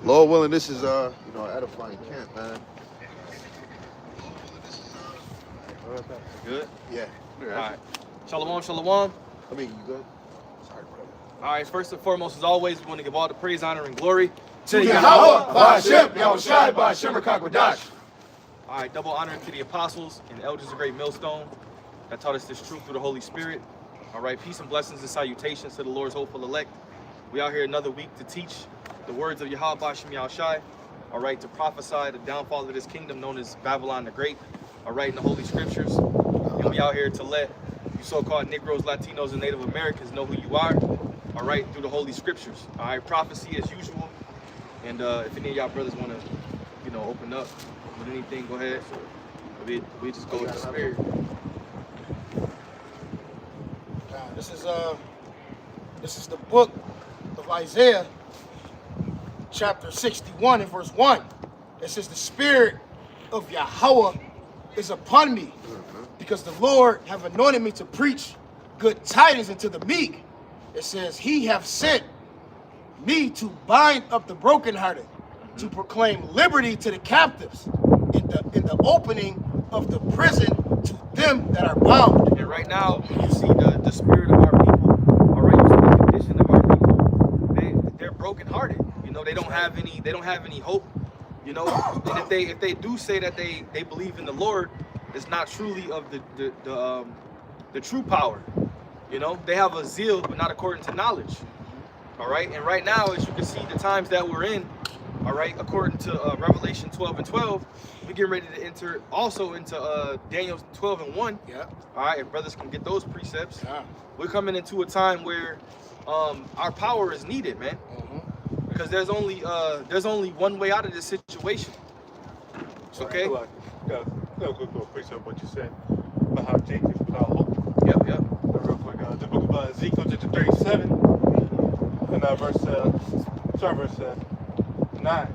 Lord willing, this is edifying camp, man. Good? Yeah. All right. Shalom, shalom. I mean, you good? Sorry, brother. All right, first and foremost, as always, we want to give all the praise, honor, and glory to Yahweh, Ba'Shem, Yahushai, Ba'Shem, Rakakwadash. All right, double honor to the apostles and elders of Great Millstone that taught us this truth through the Holy Spirit. All right, peace and blessings and salutations to the Lord's hopeful elect. We out here another week to teach the words of Yahweh, Ba'Shem, Yahushai. All right, to prophesy the downfall of this kingdom known as Babylon the Great. All right, in the Holy Scriptures. And we out here to let you so-called Negroes, Latinos, and Native Americans know who you are. All right, through the Holy Scriptures. All right, prophecy as usual. And if any of y'all brothers want to, open up with anything, go ahead. We just go with the Spirit. This is the book of Isaiah, chapter 61 and verse 1. It says, the Spirit of Yahweh is upon me, because the Lord have anointed me to preach good tidings unto the meek. It says, he have sent me to bind up the brokenhearted, to proclaim liberty to the captives, in the opening of the prison to them that are bound. And right now, you see the spirit of our people. All right, you see the condition of our people. They're brokenhearted. They don't have any hope. And if they do say that they believe in the Lord, it's not truly of the true power. They have a zeal, but not according to knowledge. All right, and right now, as you can see, the times that we're in, all right, according to Revelation 12 and 12, we're getting ready to enter also into Daniel 12 and 1. Yeah. All right, if brothers can get those precepts, Yeah. we're coming into a time where our power is needed, man. Because there's only one way out of this situation. Okay. Got a quick little precept what you said about how Jacob without hope. Yep. Real quick, the book of Ezekiel, chapter 37, and verse 9.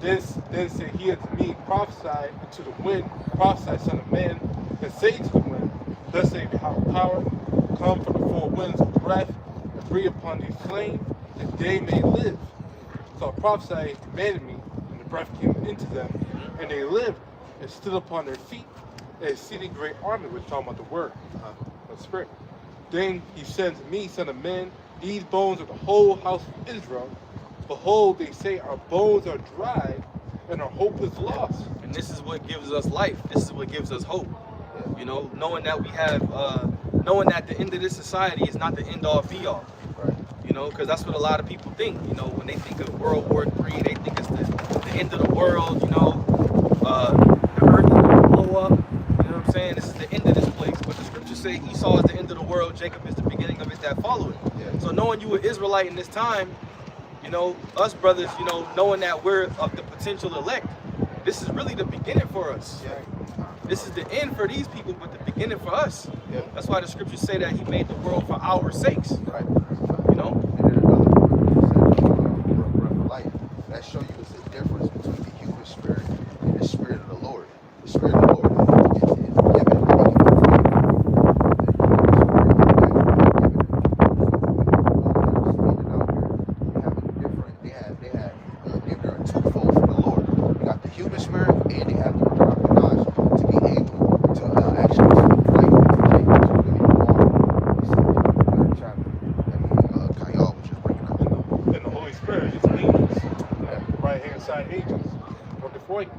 Then said he unto me, prophesy to the wind, prophesy, son of man, and say to the wind, thus saith Yahweh power, come from the four winds of breath, and breathe upon these slain, that they may live. So I prophesied, commanded me, and the breath came into them, and they lived, and stood upon their feet, and exceeding great army, which is talking about the word, the spirit. Then he said to me, son of man, these bones are the whole house of Israel. Behold, they say our bones are dry, and our hope is lost. And this is what gives us life. This is what gives us hope. Knowing that we have, knowing that the end of this society is not the end all be all. Right. Because that's what a lot of people think. When they think of World War III, they think it's the end of the world. The earth is gonna blow up. You know what I'm saying? This is the end of this place. But the scriptures say Esau is the end of the world. Jacob is the beginning of it that follow it. Yeah. So knowing you an Israelite in this time, us brothers, knowing that we're of the potential elect, this is really the beginning for us. Yeah. This is the end for these people, but the beginning for us. Yeah. That's why the scriptures say that he made the world for our sakes. Right. You know? And then another breath of life. That show you is the difference between the human spirit and the spirit of the Lord. The spirit of the Lord is given to make it they are twofold for the Lord. You got the human spirit and they have the knowledge to be able to actually speak life into things. So really we see in the chapter that Kayal was just bringing up. And the Holy Spirit is angels, right hand side angels, working for you.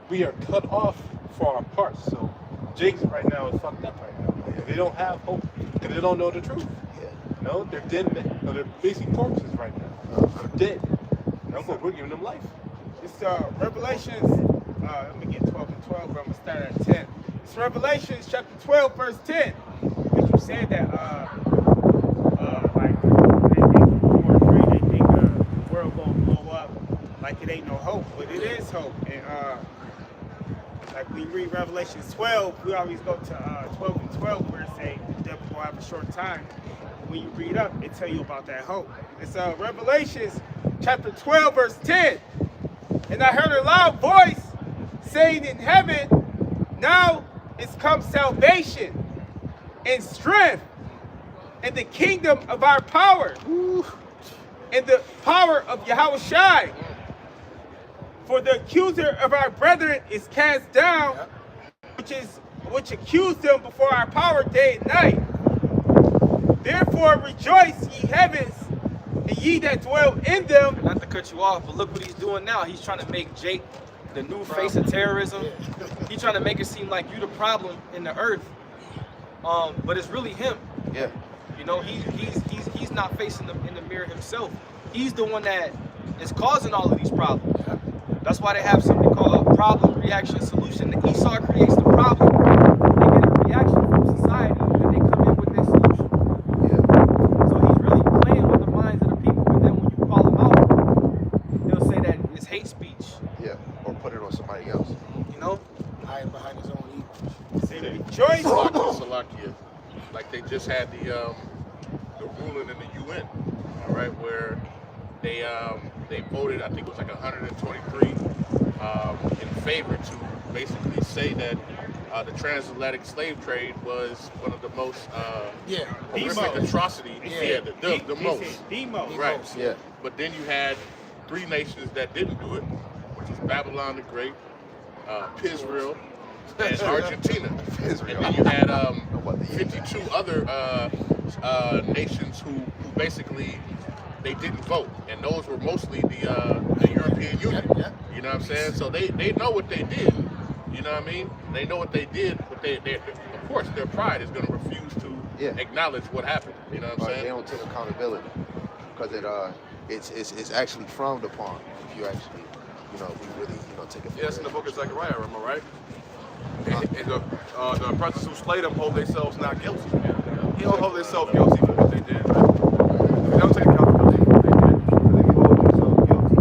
We are cut off for our parts. So Jacob right now is fucked up right now. They don't have hope because they don't know the truth. Yeah. They're dead men. They're basically corpses right now. They're dead. But we're giving them life. It's Revelations, let me get 12 and 12, but I'm going to start at 10. It's Revelations chapter 12, verse 10. Because you said that, like, they think War 3, they think the world going to blow up like it ain't no hope, but it is hope. And, like, we read Revelations 12, we always go to 12 and 12, where it say the devil will have a short time. When you read up, it tell you about that hope. It's Revelations chapter 12, verse 10. And I heard a loud voice saying in heaven, now is come salvation and strength and the kingdom of our power, and the power of Yahweh Shai. For the accuser of our brethren is cast down, which accused them before our power day and night. Therefore rejoice, ye heavens, and ye that dwell in them. And not to cut you off, but look what he's doing now. He's trying to make Jake the new face of terrorism. He's trying to make it seem like you the problem in the earth. But it's really him. Yeah. You know, he's not facing them in the mirror himself. He's the one that is causing all of these problems. That's why they have something called a problem reaction solution. The Esau creates the problem. They get a reaction from society, and they come in with their solution. Yeah. So he's really playing with the minds of the people. But then when you call him out, he'll say that it's hate speech. Yeah. Or put it on somebody else. You know? Hiding behind his own ego. Say rejoice. Salakia. Like they just had the ruling in the UN, all right, where they voted, I think it was like 123 in favor to basically say that the transatlantic slave trade was one of the most horrific atrocities. Yeah, the most. The most. Right. Yeah. But then you had 3 nations that didn't do it, which is Babylon the Great, Israel, and Argentina. Israel. And then you had 52 other nations who basically they didn't vote, and those were mostly the European Union. You know what I'm saying? So they know what they did. You know what I mean? They know what they did, but they of course their pride is going to refuse to acknowledge what happened. You know what I'm saying? They don't take accountability because it's actually frowned upon if you actually we really take it. Yes, in the book of Zechariah, am I right? And the persons who slayed them hold themselves not guilty. He don't hold themselves guilty for what they did. They don't take accountability for what they did. If you hold yourself guilty,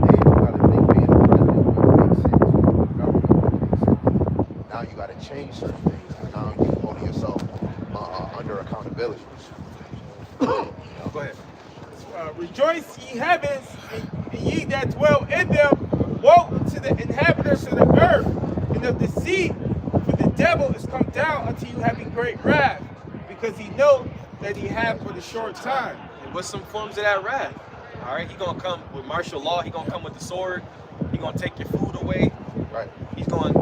then you got to think being a president makes sense. Government makes sense. Now you got to change certain things. And now you hold yourself under accountability. Go ahead. Rejoice, ye heavens, and ye that dwell in them. Woe to the inhabitants of the earth and of the sea, for the devil is come down unto you having great wrath, because he know that he have for the short time. And what's some forms of that wrath? All right, he gonna come with martial law. He gonna come with the sword. He gonna take your food away. Right. He's gonna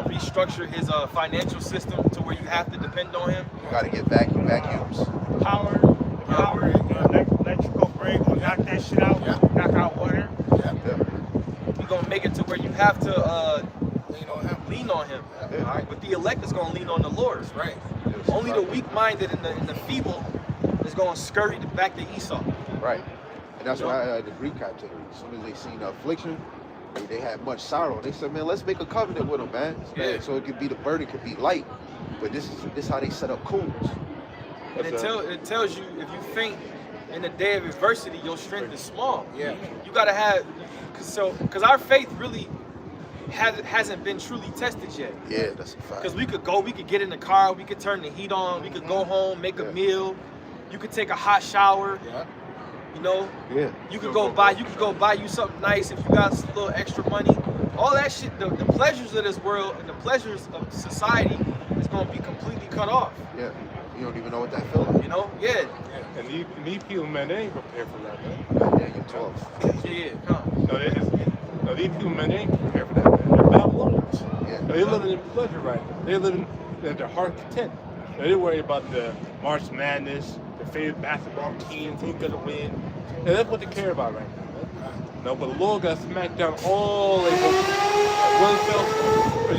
restructure his financial system to where you have to depend on him. You got to get vacuums. Power, electrical grid, gonna knock that shit out, knock out water. He's gonna make it to where you have to lean on him. Yeah. All right, but the elect is gonna lean on the Lord. Right. Only the weak-minded and the feeble is gonna scurry back to Esau. Right. And that's why the Greek captivity, as soon as they seen the affliction, they had much sorrow. They said, man, let's make a covenant with them, man. Yeah. So it could be, the burden could be light. But this is how they set up coons. And it tells you if you faint in the day of adversity, your strength is small. Yeah. You gotta have, because our faith really hasn't been truly tested yet. Yeah, that's a fact. Because we could get in the car, we could turn the heat on, we could go home, make a meal, you could take a hot shower. Yeah. You know, Yeah. you could go buy you something nice if you got a little extra money. All that shit, the pleasures of this world and the pleasures of society is gonna be completely cut off. Yeah. You don't even know what that feels like. You know? Yeah. And these people, man, they ain't prepared for that, man. Daniel 12. Yeah, come. No, these people, man, they ain't prepared for that, man. They're Babylonians. Yeah. They're living in pleasure right now. They're living in their heart content. They're worried about the March Madness, their favorite basketball teams, who's gonna win. And that's what they care about right now, man. No, but the Lord got smacked down all they want at one fell swoop. But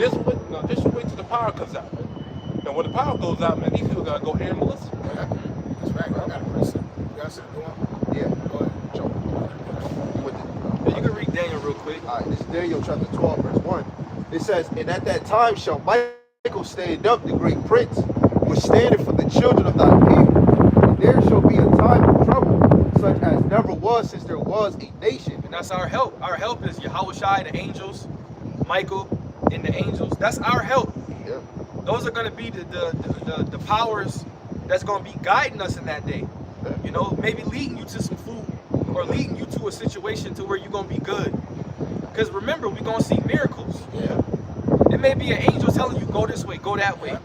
just wait till the power comes out, man. Now when the power goes out, man, these people gotta go air and listen. That's right. I got a question. You got something going? Yeah. Go ahead. Joe. You with it. Yeah, you can read Daniel real quick. All right, this is Daniel chapter 12, verse 1. It says, and at that time shall Michael stand up, the great prince, which standeth for the children of thy people. And there shall be a time of trouble, such as never was since there was a nation. And that's our help. Our help is Yahweh Shai, the angels, Michael, and the angels. That's our help. Yeah. Those are going to be the powers that's going to be guiding us in that day. You know, maybe leading you to some food or leading you to a situation to where you're going to be good. Because remember, we're going to see miracles. Yeah. There may be an angel telling you, go this way, go that way.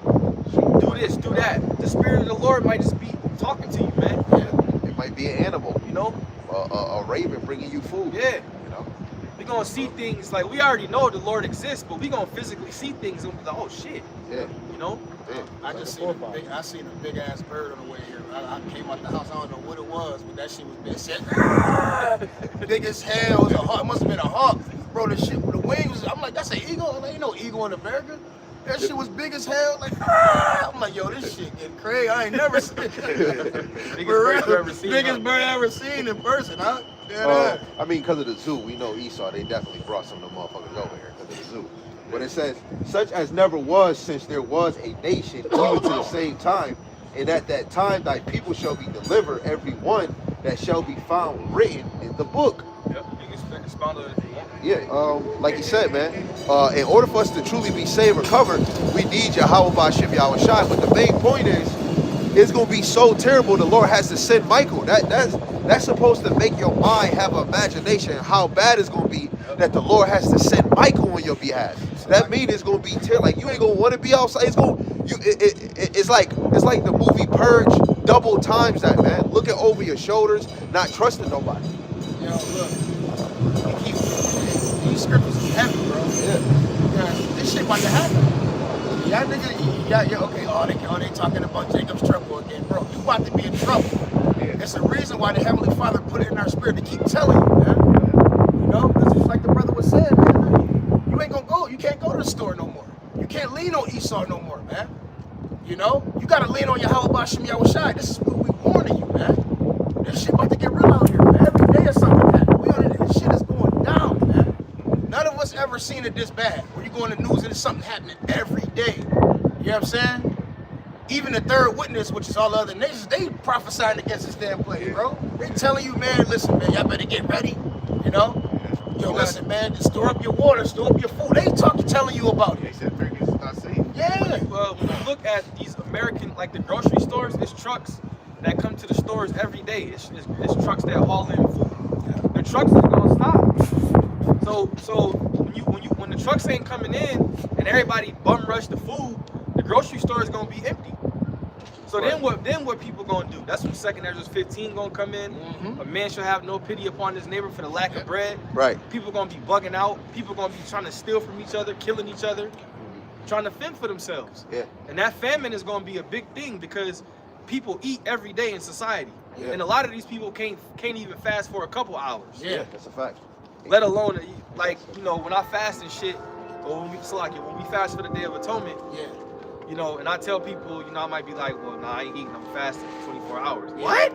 Do this, do that. The Spirit of the Lord might just be talking to you, man. Yeah. It might be an animal, You know? a raven bringing you food. Yeah. You know. We're going to see things, like, we already know the Lord exists, but we're going to physically see things and be like, oh, shit. Yeah. You know? Yeah. I just seen a big ass bird on the way here. I came out the house. I don't know what it was, but that shit was big. Said, big as hell. It was a hawk. It must have been a hawk, bro. The shit with the wings. I'm like, that's an eagle. I'm like, ain't no eagle in America. That shit was big as hell. Like, I'm like, yo, this shit getting crazy. I ain't never seen Biggest bird you ever seen. biggest huh? bird I ever seen in person, huh? Yeah. I mean, because of the zoo, we know Esau, they definitely brought some of them motherfuckers over here because of the zoo. But it says, such as never was since there was a nation, even to the same time. And at that time, thy people shall be delivered, every one that shall be found written in the book. Yep. You can expound on it if you want. Yeah, like he said, man, in order for us to truly be saved or covered, we need Yahweh Ba'Shem Yahweh Shai. But the main point is, it's gonna be so terrible. The Lord has to send Michael. That's supposed to make your mind have an imagination how bad it's gonna be that the Lord has to send Michael on your behalf. That means it's gonna be terrible. Like you ain't gonna want to be outside. It's like the movie Purge double times that, man. Looking over your shoulders, not trusting nobody. Yo, look. These scriptures is heavy, bro. Yeah. This shit about to happen. Y'all niggas, yeah, okay, they talking about Jacob's trouble again, bro. You about to be in trouble. Yeah. It's a reason why the Heavenly Father put it in our spirit to keep telling you, man. You know, because it's like the brother was saying, man. You ain't gonna go, you can't go to the store no more. You can't lean on Esau no more, man. You know, you gotta lean on Yahweh Ba'Shem Yahweh Shai. This is what we warning you, man. This shit about to get real out here, man. Every day is something happening. We on it, this shit is going down, man. None of us ever seen it this bad. Where you go on the news and there's something happening every day. You know what I'm saying? Even the third witness, which is all the other nations, they prophesying against this damn place, bro. They telling you, man, listen, man, y'all better get ready. You know? Yo, listen, man, store up your water, store up your food. They telling you about They it. said Turkey is not safe. Yeah. Well, when you look at these American, like the grocery stores, it's trucks that come to the stores every day. It's trucks that haul in food. The trucks are gonna stop. So when the trucks ain't coming in and everybody bum rush the food, the grocery store is gonna be empty. So then what people gonna do? That's when 2 Ezra 15 gonna come in. A man shall have no pity upon his neighbor for the lack of bread. Right. People gonna be bugging out. People gonna be trying to steal from each other, killing each other, trying to fend for themselves. Yeah. And that famine is gonna be a big thing because people eat every day in society. Yeah. And a lot of these people can't even fast for a couple hours. Yeah. That's a fact. Let alone, like, you know, when I fast and shit, or when we fast for the Day of Atonement, Yeah. you know, and I tell people, you know, I might be like, well, nah, I ain't eating, I'm fasting for 24 hours. Yeah. What?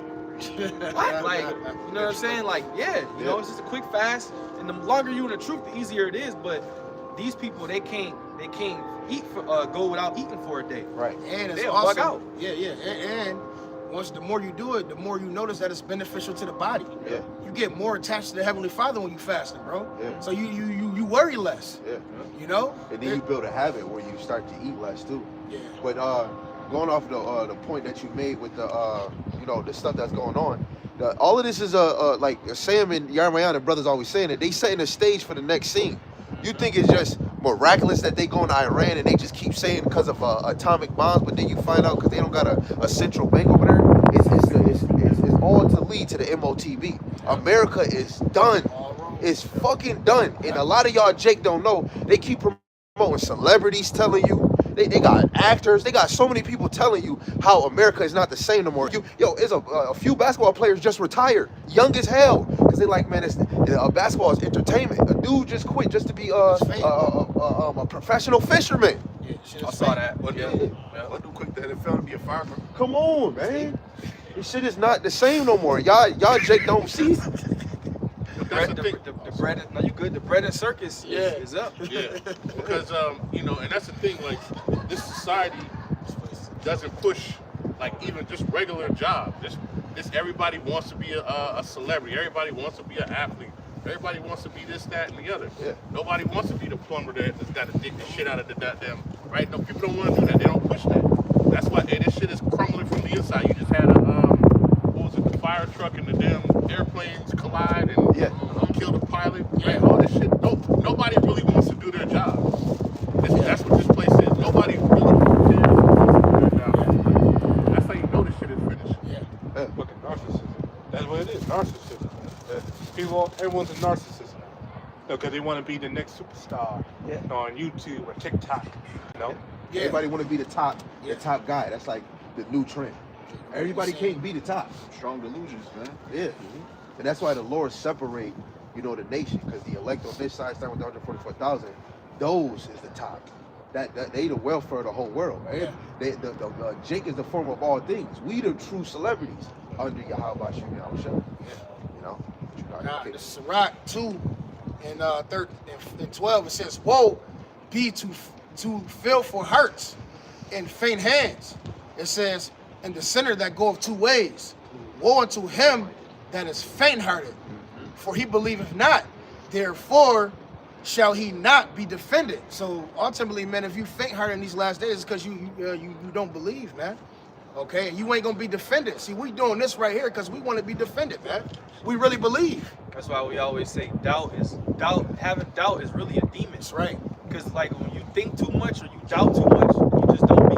What? Like, you know what I'm saying? Like, yeah, you know, it's just a quick fast, and the longer you in the truth, the easier it is. But these people, they can't eat for go without eating for a day. Right. And it's They'll also, bug out. yeah. And once the more you do it, the more you notice that it's beneficial to the body. Yeah. You get more attached to the Heavenly Father when you fasting, bro. Yeah. So you worry less. Yeah. You know. And then you build a habit where you start to eat less too. Yeah. But going off the point that you made with the the stuff that's going on, all of this is like Sam and Yarmayan and brothers always saying it. They setting the stage for the next scene. You think it's just miraculous that they go to Iran and they just keep saying because of atomic bombs, but then you find out because they don't got a central bank over there. It's all to lead to the MOTB. America is done. It's fucking done. And a lot of y'all, Jake, don't know. They keep promoting celebrities telling you. They got actors. They got so many people telling you how America is not the same no more. It's a few basketball players just retired, young as hell, because they like, man, basketball is entertainment. A dude just quit just to be a professional fisherman. Yeah, I saw that. What do quick the NFL to be a farmer? Come on, man. This shit is not the same no more. Y'all Jake don't see. But that's the thing. The bread is, no, you good. The bread and circus is up. Yeah, because and that's the thing. Like, this society doesn't push like even just regular jobs. This everybody wants to be a celebrity. Everybody wants to be an athlete. Everybody wants to be this, that, and the other. Yeah. Nobody wants to be the plumber that's got to dig the shit out of the goddamn. Right? No, people don't want to do that. They don't push that. That's why this shit is crumbling from the inside. You just had the fire truck and the damn airplanes collide and kill the pilot. Right? All this shit. Nobody really wants to do their job. That's what this place is. Nobody really cares about it. That's how you know this shit is finished. Yeah. Fucking narcissism. That's what it is. Narcissism. Everyone's a narcissist now. Because they want to be the next superstar on YouTube or TikTok. You know? Yeah. Everybody want to be the top guy. That's like the new trend. Everybody can't be the top. Strong delusions, man. Yeah. And that's why the Lord separate, the nation, because the elect on this side, starting with 144,000, those is the top. That they the welfare of the whole world. Right? The Jake is the form of all things. We the true celebrities under Yahweh Shem Yahweh. Now, the Sirach 2 and 12, it says, woe be to fearful hearts and faint hands. It says, and the sinner that goeth two ways, woe unto him that is faint-hearted, for he believeth not, therefore shall he not be defended. So ultimately, man, if you faint-hearted in these last days, it's because you don't believe, man. Okay, and you ain't gonna be defended. See, we doing this right here because we want to be defended, man. We really believe. That's why we always say having doubt is really a demon. That's right. Because like when you think too much or you doubt too much, you just don't be,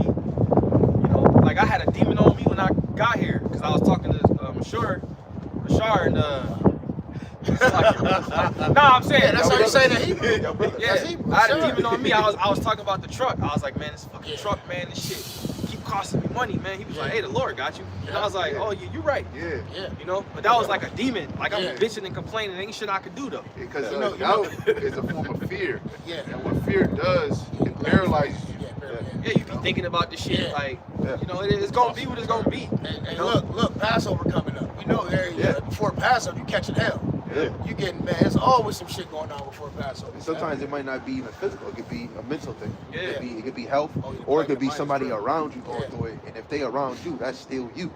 like I had a demon on me when I got here because I was talking to Rashard and I'm saying that's how you say that Hebrew. Yeah, Hebrew. I had a demon on me. I was talking about the truck. I was like, man, this fucking truck, man, this shit keep costing me money, man. He was like, hey, the Lord got you. And I was like, oh, yeah, you're right. Yeah. But that was like a demon. Like I'm bitching and complaining. Ain't shit I could do though. Because doubt is a form of fear. Yeah. And what fear does, it paralyzes you. Yeah, you be thinking about this shit like, it's gonna be what it's gonna be. And look, Passover coming up. Before Passover, you catching hell. Yeah. You getting, man, there's always some shit going on before Passover. And sometimes it might not be even physical. It could be a mental thing. Yeah. It could be health, or it could be somebody around you going through it. And if they around you, that's still you.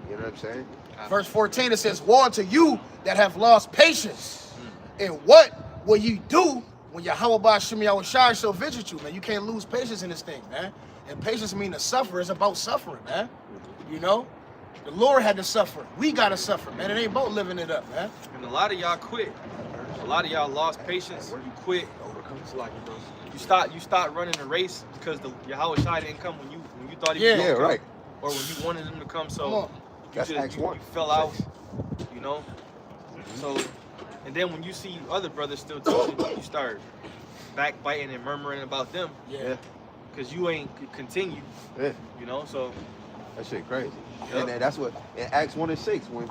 You know what I'm saying? Verse 14, it says, woe unto you that have lost patience. And what will you do when Yahweh Shem Yahweh shall visit you, man? You can't lose patience in this thing, man. And patience means to suffer. It's about suffering, man. The Lord had to suffer. We got to suffer, man. It ain't about living it up, man. And a lot of y'all quit. A lot of y'all lost patience. You quit. You start running the race because the Yahweh Shai didn't come when you thought he was gonna come, right. or when you wanted him to come. So That's Acts 1. you fell out. So, and then when you see other brothers still teaching, you start backbiting and murmuring about them. Yeah. Because you ain't continue. Yeah. So that shit crazy. And that's what in Acts 1 and 6, when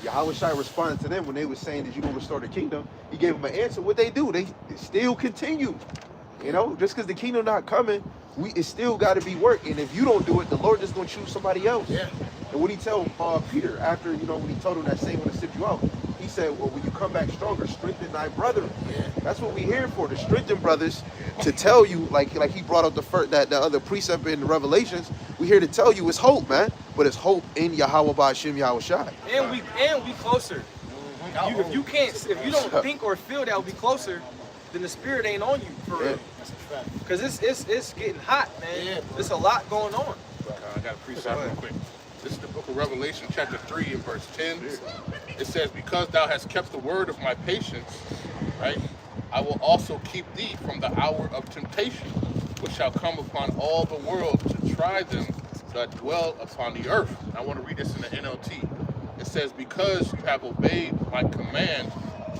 Yahweh Shai responded to them when they were saying that you're gonna restore the kingdom, he gave them an answer. What they do, they still continue. Just because the kingdom not coming, it still got to be work. And if you don't do it, the Lord just gonna choose somebody else. Yeah. And what he tell Peter after when he told him that same when to sip you out, he said, well, when you come back stronger, strengthen thy brethren. Yeah. That's what we here for, to strengthen brothers, to tell you, like he brought up the other precept in the Revelations. We here to tell you it's hope, man. But it's hope in Yahweh Shem Yahweh Shai. And we closer. If you don't think or feel that we'll be closer, then the spirit ain't on you for real. That's a fact. Because it's getting hot, man. Yeah. There's a lot going on. I got a precept real quick. This is the book of Revelation, chapter 3 and verse 10. It says, because thou hast kept the word of my patience, right, I will also keep thee from the hour of temptation, which shall come upon all the world to try them that dwell upon the earth. And I want to read this in the NLT. It says, because you have obeyed my command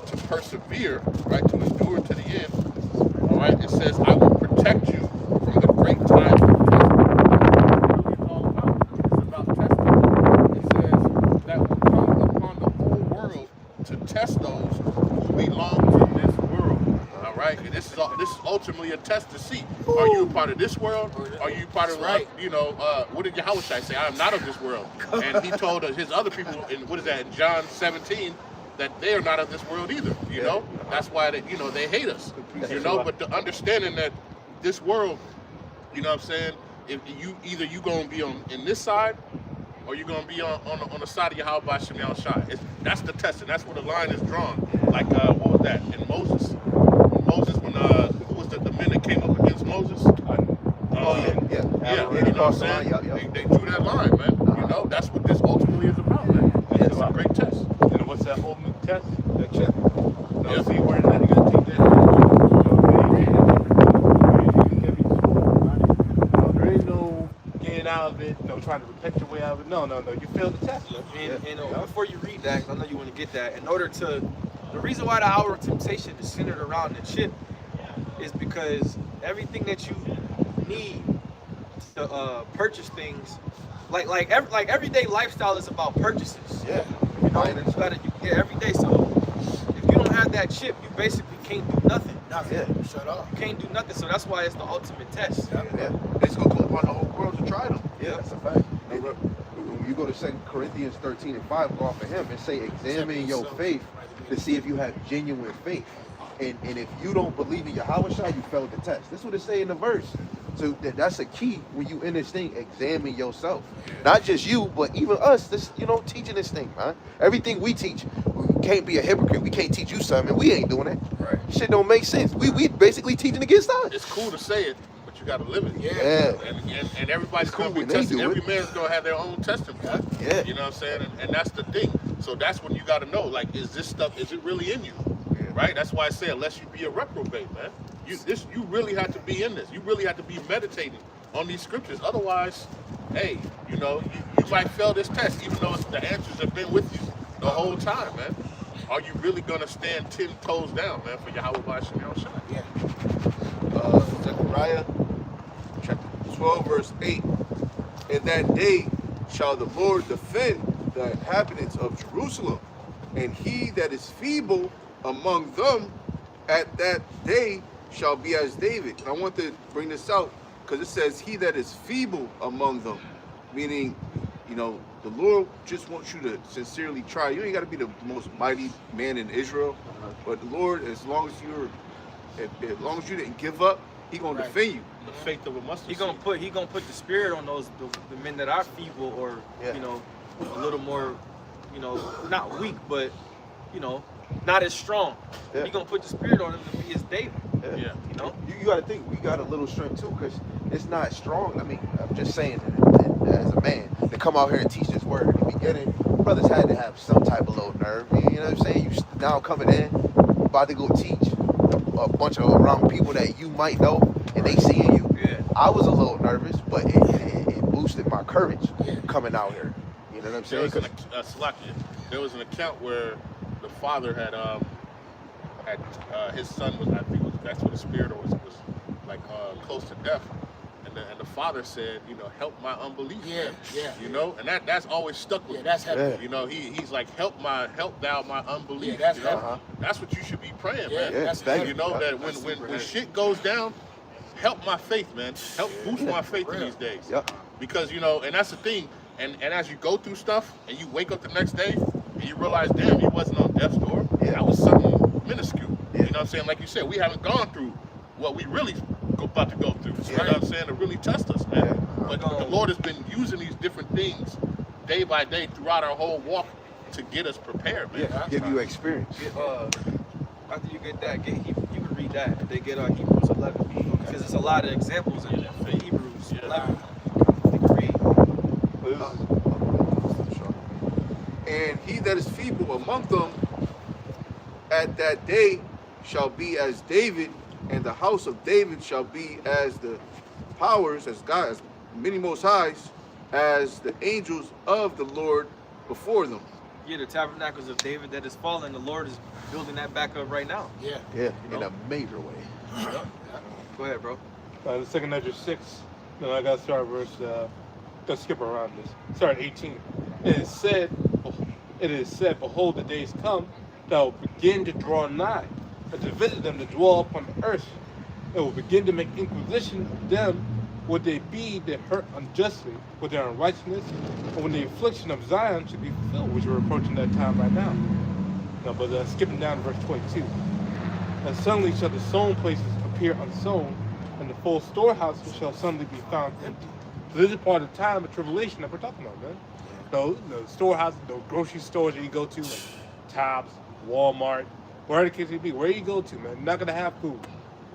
to persevere, right, to endure to the end, all right, it says, I will protect you from the great time of testing. It's all about. It's about testing. It says that will come upon the whole world to test those who belong to this world. All right, and this is ultimately a test to see: are you a part of this world? Are you part of what did Yahweh say? I am not of this world. And he told his other people in in John 17. That they are not of this world either, That's why they hate us, But the understanding that this world, you know what I'm saying, if you gonna be in this side, or you're gonna be on the side of Yahweh Shem Yahweh Shai. That's the test, and that's where the line is drawn. Like what was that in Moses? When who was the men that came up against Moses? Yeah. You know what I'm saying? They drew that line, man. That's what this ultimately is about, man. It's a great test. And what's that ultimate test? The chip. Yeah. See where that you gotta take that. trying to repent your way out of it. No. You failed the test, man. And before you read that, 'cause I know you want to get that, the reason why the hour of temptation is centered around the chip is because everything that you need to purchase things, like everyday lifestyle is about purchases. Yeah. You know, you gotta every day. So if you don't have that chip, you basically can't do nothing. Nothing. Yeah. Shut up. You can't do nothing. So that's why it's the ultimate test. Yeah. It's gonna come upon the whole world to try them. Yeah. That's a fact. When you go to 2 Corinthians 13:5, go off of him and say, examine your faith to see if you have genuine faith. And if you don't believe in Yahweh Shai, you failed the test. That's what it say in the verse. So that's a key when you in this thing, examine yourself. Not just you, but even us, this, teaching this thing, man. Everything we teach, we can't be a hypocrite. We can't teach you something. We ain't doing it. Right. Shit don't make sense. We basically teaching against us. It's cool to say it, but you got to live it. Yeah. And everybody's It's cool going to be when they tested. do Every it. man's going to have their own testimony. Yeah. You know what I'm saying? And that's the thing. So that's when you got to know, like, is this stuff, is it really in you? Yeah. Right? That's why I say, unless you be a reprobate, man. You really have to be in this. You really have to be meditating on these scriptures. Otherwise, hey, you might fail this test, even though the answers have been with you the whole time, man. Are you really going to stand 10 toes down, man, for Yahweh B'Shem Yahushua? Yeah. Zechariah chapter 12, verse 8. In that day shall the Lord defend the inhabitants of Jerusalem, and he that is feeble among them at that day shall be as David. And I want to bring this out because it says he that is feeble among them, meaning, the Lord just wants you to sincerely try. You ain't got to be the most mighty man in Israel, but the Lord, as long as you didn't give up, He gonna defend you. The faith of a mustard He seed. gonna put the spirit on the men that are feeble or Yeah. a little more, not weak, but not as strong. Yeah. He gonna put the spirit on him to be as David. Yeah. You got to think we got a little strength too, because it's not strong. I mean, I'm just saying, as a man, to come out here and teach this word in the beginning, brothers had to have some type of little nerve. You know what I'm saying? You now coming in, about to go teach a bunch of around people that you might know, and they seeing you. Yeah. I was a little nervous, but it boosted my courage coming out here. You know what I'm There saying? was there was an account where the father had his son was, I think, was vexed with a spirit or was like close to death, and the father said, help my unbelief. Yeah, man. yeah. And that's always stuck with Yeah, me. that's heavy. He's like, help thou my unbelief. Yeah, that's heavy. That's what you should be praying, Yeah, man. that's thank heavy. That That's when shit goes down, help my faith, man. Help boost my faith in these days. Yep. Because and that's the thing. And as you go through stuff and you wake up the next day and you realize, damn, you wasn't on death's door. Yeah. That was something minuscule. Yeah. You know what I'm saying? Like you said, we haven't gone through what we really about to go through. You Yeah. know what I'm saying? To really test us, man. Yeah. But the Lord has been using these different things day by day throughout our whole walk to get us prepared, man. Yeah, give you experience. After you get that, you can read that. They get Hebrews 11 because there's a lot of examples in there for Hebrews 11. You can read. And he that is feeble among them at that day shall be as David, and the house of David shall be as the powers, as God, as many most highs, as the angels of the Lord before them. Yeah, the tabernacles of David that is fallen, the Lord is building that back up right now. Yeah. Yeah, in a major way. Go ahead, bro. The second Ezra 6, then I got to start verse, gotta skip around this. Start at 18. It is said, behold, the days come that will begin to draw nigh, and to visit them to dwell upon the earth. It will begin to make inquisition of them, would they be that hurt unjustly with their unrighteousness, and when the affliction of Zion should be fulfilled, which we're approaching that time right now. But skipping down to verse 22. And suddenly shall the sown places appear unsown, and the full storehouses shall suddenly be found empty. So this is part of the time of tribulation that we're talking about, man. The storehouses, the grocery stores that you go to, like Tops, Walmart, wherever the case may be, where you go to, man, you're not gonna have food.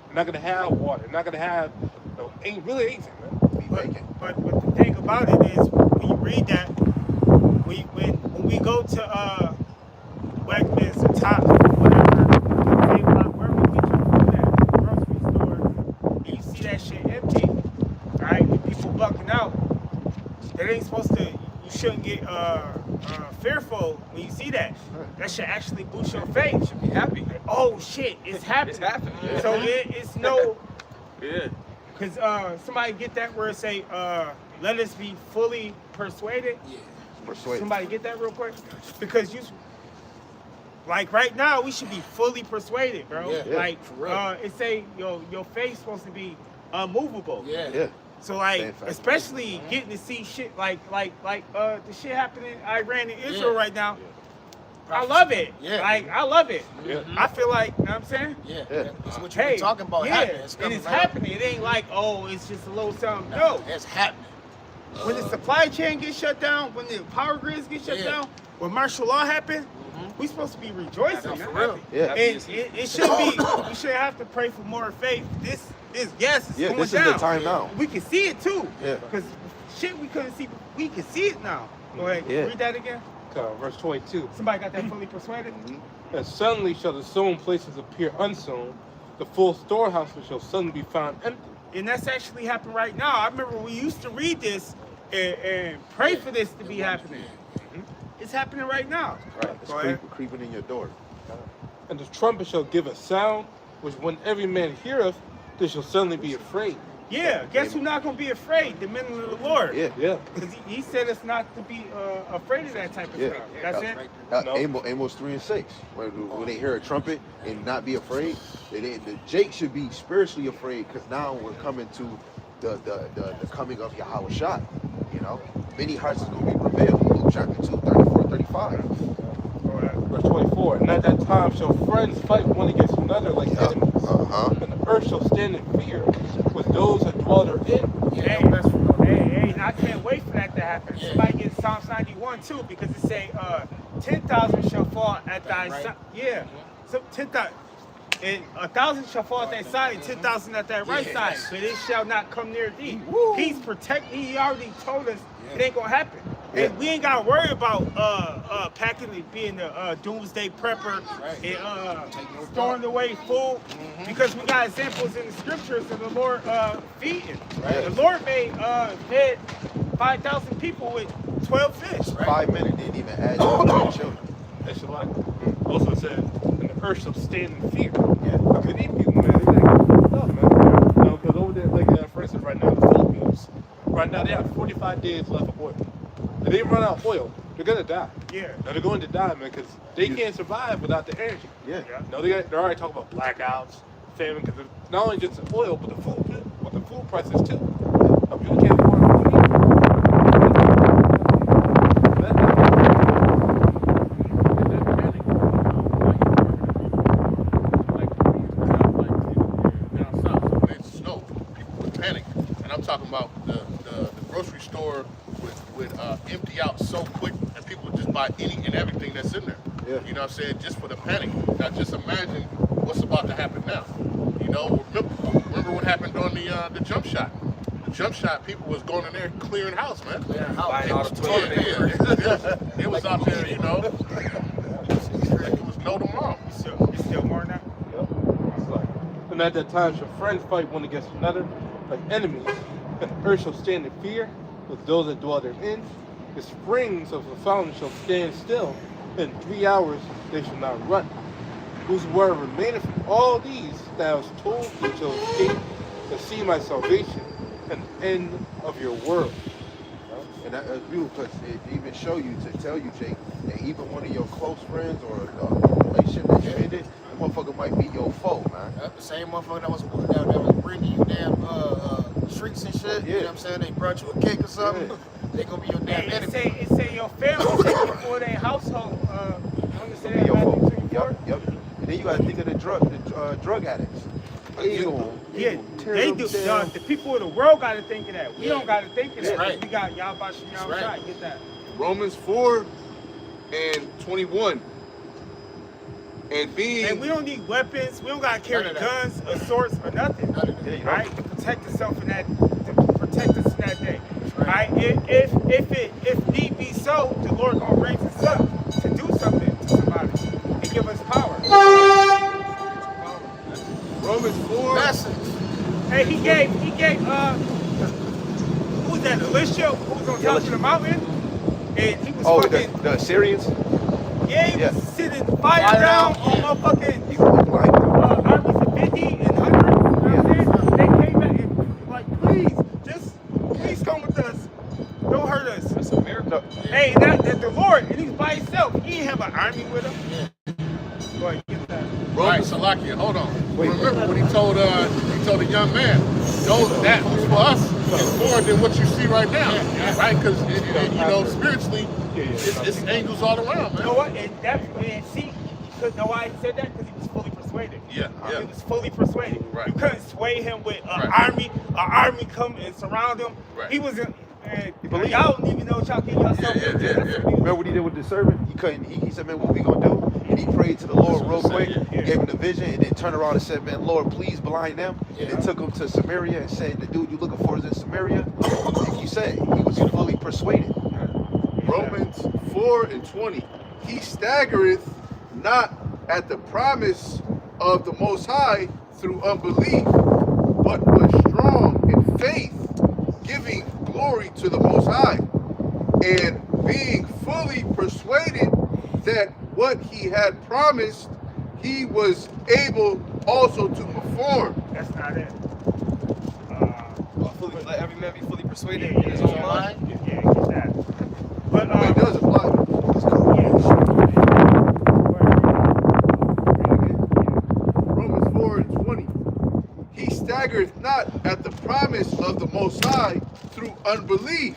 You're not gonna have water. You're not gonna have ain't really anything, man. But the thing about it is, when you read that, when we go to Wegmans or Tops or whatever, same like wherever we get your food at, the grocery store, and you see that shit empty, right? And people bucking out, That ain't supposed to. You shouldn't get fearful when you see that. That should actually boost your faith. Be happy. Oh shit, it's happening. It's happening. Yeah. So it's no. Yeah. Cause somebody get that where it say let us be fully persuaded. Yeah. Persuade. Somebody get that real quick? Because you, like right now, we should be fully persuaded, bro. Yeah, like, for real. it say your faith's supposed to be unmovable. Yeah. Yeah. So like, Stand fast. especially getting to see shit like the shit happening in Iran and Israel right now. I love it. Yeah. Like I love it. Yeah. I feel like, you know what I'm saying? Yeah. Yeah. It's what you've been talking about happening. It's and coming it's right up. happening. It ain't like, oh, it's just a little something. No. It's happening. When the supply chain gets shut down, when the power grids get shut down, when martial law happened, we supposed to be rejoicing. Yeah, man. for real. Yeah. And it shouldn't be. We shouldn't have to pray for more faith. This yes, it's Yeah, going this down. is the time now. We can see it too. Yeah. Because shit we couldn't see, we can see it now. Go ahead. Yeah. Read that again. Verse 22. Somebody got that fully persuaded? And suddenly shall the sown places appear unsown, the full storehouses shall suddenly be found empty. And that's actually happening right now. I remember we used to read this and pray for this to be happening. It's happening right now. Right. It's Go ahead. creeping in your door. And the trumpet shall give a sound, which when every man heareth, they shall suddenly be afraid. Yeah, guess who's not going to be afraid? The men of the Lord. Yeah. Yeah. Because he said us not to be afraid of that type of Yeah. stuff. That's it? No. Amos 3 and 6. When they hear a trumpet and not be afraid, the Jake should be spiritually afraid because now we're coming to the coming of Yahweh Shai. You know, many hearts is going to be prevailed. Luke chapter 2, 34, 35. Verse 24. And at that time shall friends fight one against another like enemies. And the earth shall stand in fear with those that dwell therein. Hey, and I can't wait for that to happen. Yeah. Somebody get Psalms 91 too, because it say 10,000 shall fall at thy side. Yeah. So 10,000. And 1,000 shall fall at thy side, and 10,000 at thy right side, but it shall not come near thee. He's He already told us it ain't gonna happen. And we ain't gotta worry about packing and being the doomsday prepper and storing away food, because we got examples in the scriptures of the Lord feeding. The Lord fed 5,000 people with 12 fish. 5 minutes didn't even add to children. That's a lot. Also it said, and the earth shall stand in fear. Yeah. Because these people, man, they like, no, man. You know, because over there, like, for instance, right now, the Philippines, right now, they have 45 days left of oil. If they run out of oil, they're going to die. Yeah. Now, they're going to die, man, because they can't survive without the energy. Yeah. You know, they're already talking about blackouts, famine, because not only just the oil, but the food, too. But the food prices, too. People can't afford food. Talking about the grocery store would empty out so quick and people would just buy any and everything that's in there. Yeah. You know what I'm saying? Just for the panic. Now just imagine what's about to happen now. You know, remember what happened during the jump shot. The jump shot, people was going in there clearing house, man. Buying all the toilet paper. It was out there, you know. It was no tomorrow. It's still more now. And at that time shall friends fight one against another like enemies, and the earth shall stand in fear with those that dwell therein. The springs of the fountain shall stand still, in 3 hours they shall not run. Whosoever remaineth from all these that I was told you shall escape to see my salvation and the end of your world. And that's beautiful because it even show you to tell you, Jake, that even one of your close friends or a relationship that you ended, that motherfucker might be your foe, man. The same motherfucker that was bringing you damn treats and shit. You know what I'm saying? They brought you a cake or something. They gonna be your damn Hey, enemy. it say your family take it for their household. Understand Be your that? foe. Matthew 24? Yep. And then you gotta think of the drug addicts. Yeah, they do. The people of the world got to think of that. We don't got to think of that. right. We got y'all about y'all right. shot. Get that. Romans 4 and 21. And being And we don't need weapons. We don't got to carry None of that. guns or swords or nothing. None of that. Right? To protect yourself in that. To protect us in that day. Right? If need be so, the Lord gonna raise us up to do something to somebody and give us power. Romans 4. Message. Hey, he gave who was that? Alicia, who was on top top of the mountain, and he was Oh, fucking. the Assyrians? Yeah, he Yeah. was sitting fire down on motherfucking Like, armies of 50 and 100. You know what I'm saying? They came back and like, please come with us. Don't hurt us. That's a miracle. Hey, that's the Lord, and he's by himself. He didn't have an army with him. Boy, get that. Right, Salakia, hold on. Remember when he told the young man, that was for us is more than what you see right now, right? Because spiritually, it's angels all around, You know man. what? And see, because know why he said that? Because he was fully persuaded. Yeah. He was fully persuaded. Right. You couldn't sway him with an army come and surround him. Right. He was in. He believed. Y'all don't even know what y'all get yourself into. Yeah. Remember what he did with the servant? He couldn't. He said, "Man, what we gonna do?" And he prayed to the Lord real quick, gave him the vision, and then turned around and said, "Man, Lord, please blind them." And then took him to Samaria and said, "The dude you looking for is in Samaria." Like you said, he was fully persuaded. Romans 4:20. He staggereth not at the promise of the Most High through unbelief, but was strong in faith, giving glory to the Most High, and being fully persuaded that what he had promised, he was able also to perform. That's not it. Let every man be fully persuaded Yeah, in his own mind. Yeah, get that. But It does apply. Romans 4:20. He staggereth not at the promise of the Most High through unbelief,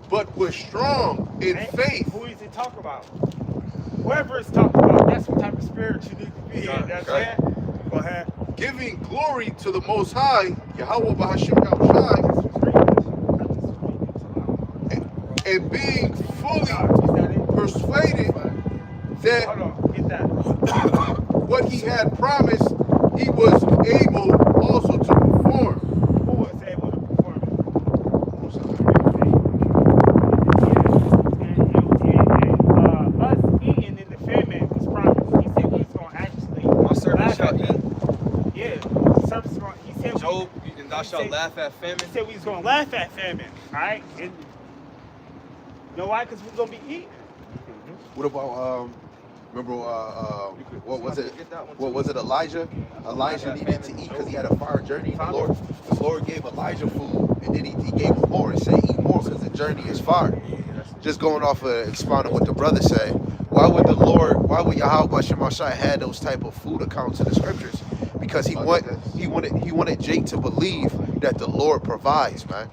but was strong in faith. Who is it talking about? Whoever it's talking about, that's what type of spirit you need to be in. You know what I'm saying? Go ahead. Giving glory to the Most High, Yahweh Bahashim Yahushai, and being fully persuaded that Hold on, get that. what he had promised, he was able also to perform. Who was able to perform it? Us eating in the famine was promised. He said we was going to actually. My servant shall eat. Yeah, service going. He said. Job, and thou shalt laugh at famine. He said we was going to laugh at famine. All right. And you know why? Because we're going to be eating. what about remember what was it? What was it? Elijah needed to eat because he had a far journey. The Lord gave Elijah food, and then he gave him more and said, "Eat more because the journey is far." Just going off of expounding what the brother said, why would Yahweh Bashem Ashai had those type of food accounts in the scriptures? Because he wanted Jake to believe that the Lord provides, man.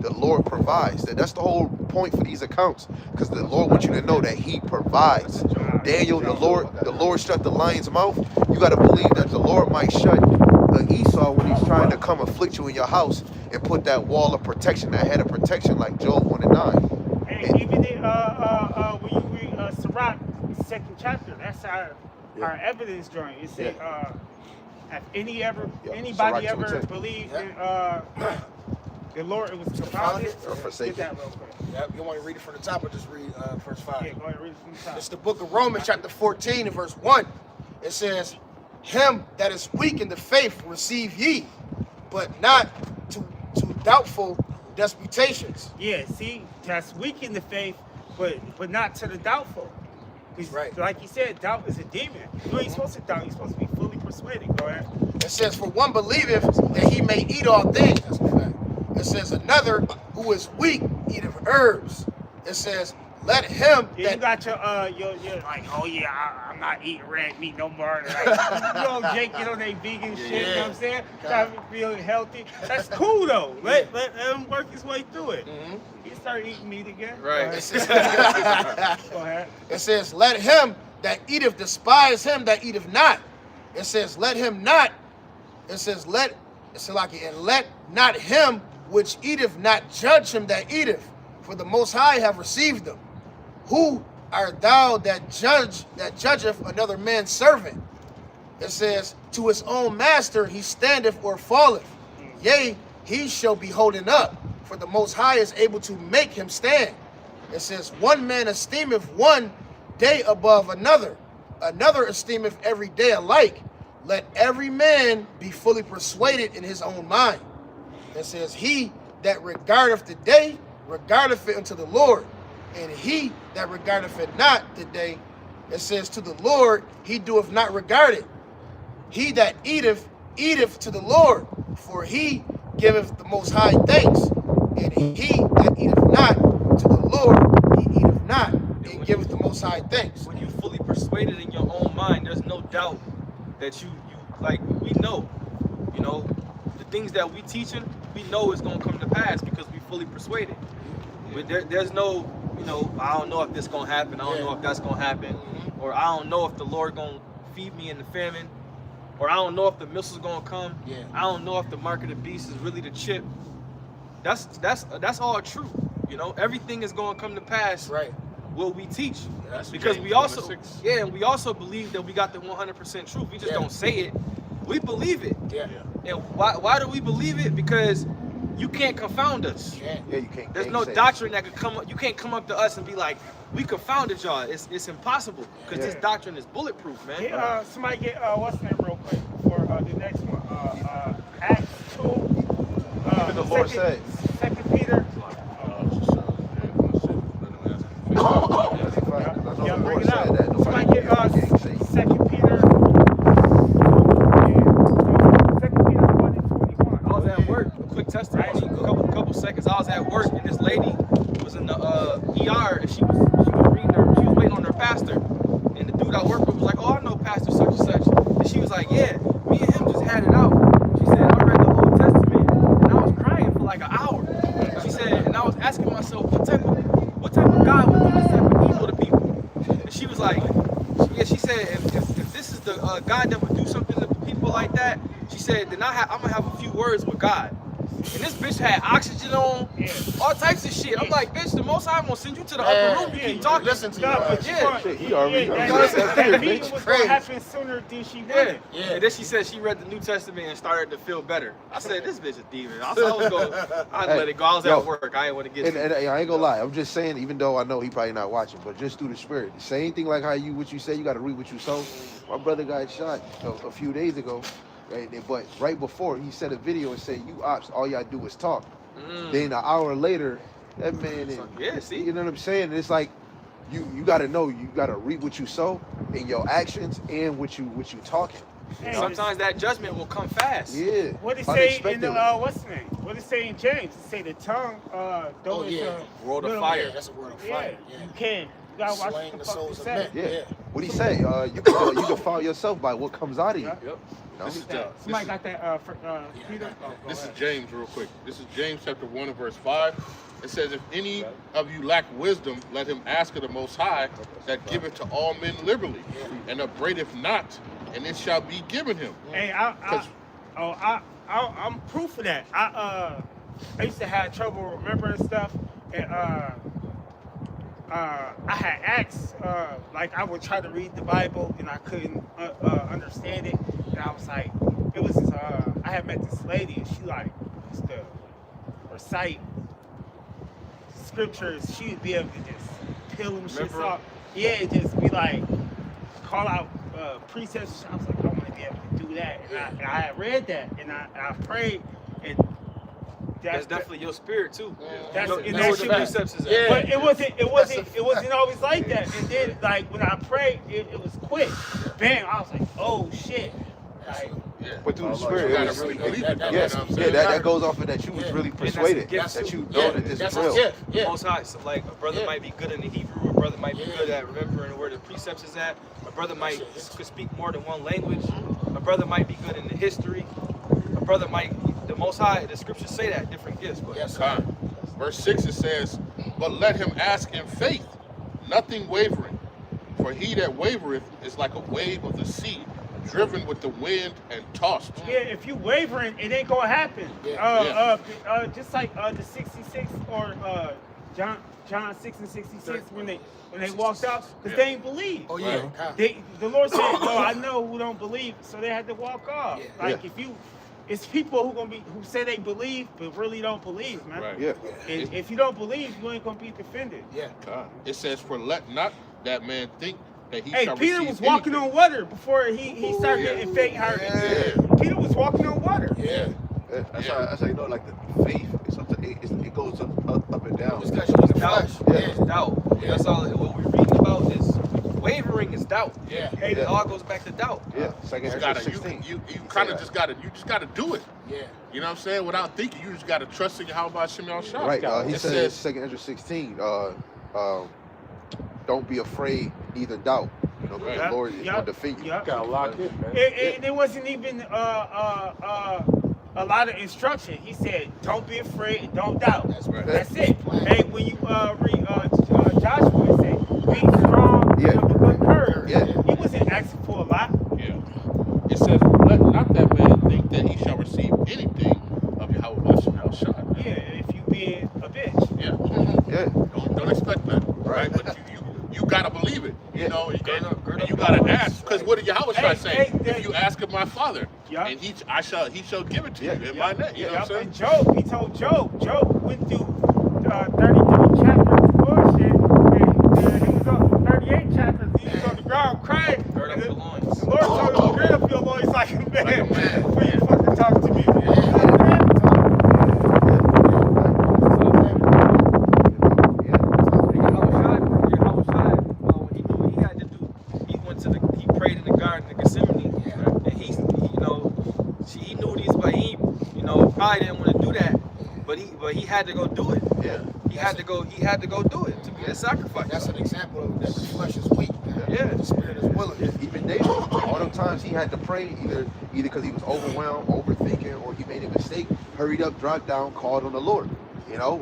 The Lord provides. That's the whole point for these accounts, because the Lord wants you to know that He provides. Daniel, the Lord shut the lion's mouth. You got to believe that the Lord might shut Esau when he's trying to come afflict you in your house and put that wall of protection, that head of protection, like Job 1:9. Hey, even in, when you read Sirach, 2nd chapter, that's our evidence joint. It said, have anybody Sirach ever 2:10. believed in the Lord? It was confounded. Or forsaken. Get that real quick. Yep, you want to read it from the top or just read verse 5? Yeah, go ahead, read it from the top. It's the book of Romans, chapter 14, and verse 1. It says, "Him that is weak in the faith receive ye, but not to doubtful disputations." Yeah, see, that's weak in the faith, but not to the doubtful. Right. Like he said, doubt is a demon. You ain't supposed to doubt. You're supposed to be fully persuaded. Go ahead. It says, "For one believeth that he may eat all things." That's a fact. It says, "Another who is weak eateth herbs." It says, "Let him Yeah, that..." you got your like, oh yeah, I'm not eating red meat no more. Like, you know, Jake, get on that vegan shit. You know what I'm saying? Trying to feel healthy. That's cool though. Let him work his way through it. He start eating meat again. Right. Go ahead. It says, "Let him that eateth despise him that eateth not." It says, "Let him not." It says, "Let," it's like, "and let not him which eateth not judge him that eateth, for the Most High have received them. Who art thou that judgeth another man's servant?" It says, "To his own master he standeth or falleth. Yea, he shall be holden up, for the Most High is able to make him stand." It says, "One man esteemeth one day above another, another esteemeth every day alike. Let every man be fully persuaded in his own mind." It says, "He that regardeth the day regardeth it unto the Lord. And he that regardeth it not today, it says to the Lord, he doeth not regard it. He that eateth, eateth to the Lord, for he giveth the most high thanks. And he that eateth not to the Lord, he eateth not, and giveth the most high thanks. When you fully persuaded in your own mind, there's no doubt that you like, we know, you know, the things that we teaching, we know it's gonna come to pass because we fully persuaded. But there's no, you know, I don't know if this gonna happen, I don't know if that's gonna happen, or I don't know if the Lord gonna feed me in the famine, or I don't know if the missile's gonna come. I don't know if the mark of the beast is really the chip. That's all true. You know, everything is gonna come to pass. Right. What we teach, That's because James we also 1:6. and we also believe that we got the 100% truth. We just don't say it. We believe it. Yeah. And why do we believe it? Because you can't confound us. Yeah, you can't. There's no doctrine that could come up. You can't come up to us and be like, we confounded y'all. It's impossible because this doctrine is bulletproof, man. Get, somebody get what's the name real quick for the next one. Acts 2. Even the Lord said. 2 Peter. Yeah, Bring it out. that. Somebody get 2 Peter. 2 Peter 1:21. I was at work. A quick testimony. A couple seconds. I was at work and this lady was in the ER and she was reading her. She was waiting on her pastor. And the dude I work with was like, "Oh, I know Pastor such and such." And she was like, "Yeah, me and him just had it out." She said, "I read the Old Testament and I was crying for like an hour." She said, and I was asking myself, what type of God would do this type of evil to people? And she was like, yeah, she said, if this is the God that would do something to people like that, she said, then I'm gonna have a few words with God. And this bitch had oxygen on, all types of shit. I'm like, bitch, the Most High gonna send you to the upper room. You keep talking. Listen to you. But He already that meeting was gonna happen sooner than she wanted. Yeah. And then she said she read the New Testament and started to feel better. I said, this bitch a demon. I let it go. I was at work. I ain't want to get And I ain't gonna lie. I'm just saying, even though I know he probably not watching, but just through the spirit, the same thing like how what you say, you got to read what you sow. My brother got shot a few days ago, right? But right before, he said a video and said, "You ops, all y'all do is talk." Then an hour later, that man, see, you know what I'm saying? And it's like you got to know, you got to read what you sow in your actions and what you talking. And sometimes that judgment will come fast. Yeah. What it say in the what's the name? What it say in James? It say the tongue world of fire. Yeah, that's a world of fire. Yeah. You can. You gotta watch Slaying the the fuck souls you of say. men. Yeah. What he say? You can follow yourself by what comes out of you. Yep. You know? Somebody got that Peter? This is James, real quick. This is James chapter 1 and verse 5. It says, if any of you lack wisdom, let him ask of the Most High, that giveth to all men liberally, and upbraideth not, and it shall be given him. Hey, I'm proof of that. I used to have trouble remembering stuff, and I had asked, like I would try to read the Bible and I couldn't understand it, and I was like, it was I had met this lady and she like used to recite scriptures. She would be able to just peel them shit off. Yeah, just be like call out precepts. I was like, I want to be able to do that, and I had read that and I prayed, and that's definitely your spirit too. That's you know what the precepts is at. But it wasn't always like that. And then like when I prayed, it was quick. Bam! I was like, oh shit. Like, But through the spirit, You gotta really believe it. yes, that goes off of that you was really persuaded, that you know that this is real. Most High, so like a brother might be good in the Hebrew, a brother might be good at remembering where the precepts is at, a brother could speak more than one language, a brother might be good in the history, a brother might, the Most High, the scriptures say that, different gifts. But Verse 6 it says, but let him ask in faith, nothing wavering. For he that wavereth is like a wave of the sea, driven with the wind and tossed. yeah, if you wavering, it ain't gonna happen. Just like the 66 or John 6 and 66 when they walked out, because they ain't believe. Oh yeah. The Lord said, "No, I know who don't believe," so they had to walk off. Like if you, it's people who say they believe but really don't believe, man. Right. Yeah. And if you don't believe, you ain't gonna be defended. Yeah. It says, for let not that man think that he Hey, shall Peter receive was walking anything. on water before he started getting fake heart. Peter was walking on water. Yeah. Yeah, that's how you know, like the faith is something. It goes up and down. It's because you're in the Doubt. flesh. Yeah. It's doubt. That's all. What we're reading about is wavering is doubt. Yeah. It Yeah. all goes back to doubt. Yeah, Second You Ezra gotta, 16. you kind of just gotta do it. Yeah. You know what I'm saying? Without thinking, you just gotta trust in Yahweh Shem Shah. Right. He It says, Second Ezra 16. Don't be afraid, neither doubt. You know, because Yep, the Lord is yep, going to defend you. yep. Gotta lock in, man. It wasn't even a lot of instruction. He said, "Don't be afraid, and don't doubt." That's right. That's it. Hey, when you read Joshua, it said, "Be strong, Yeah. and of good courage." Yeah. He wasn't asking for a lot. Yeah. It says, let not that man think that he shall receive anything of Yahweh Shem Shah. Yeah, if you being a bitch. Yeah. Yeah. Don't expect nothing, right? But you gotta believe it. You Yeah. know, Gird up and you your gotta loins. ask. Because what did Yahweh Hey, say? hey, If you ask of my Father, Yeah. and he shall give it to you Yeah. in my name. You know what I'm saying? And Job, he told Job went through 33 chapters of bullshit, and he was on 38 chapters, he was on the ground crying. Gird up And your loins. The Lord told him, gird up your loins like a man. Before you fucking talk to me. He went to he prayed in the garden of Gethsemane, and he knew these, but he, probably didn't want to do that, but he had to go do it. Yeah. He had to go do it to be a sacrifice. That's an example of that the flesh is weak. Man. Yeah. The spirit is willing. Even David, all them times he had to pray, either because he was overwhelmed, overthinking, or he made a mistake, hurried up, dropped down, called on the Lord. You know,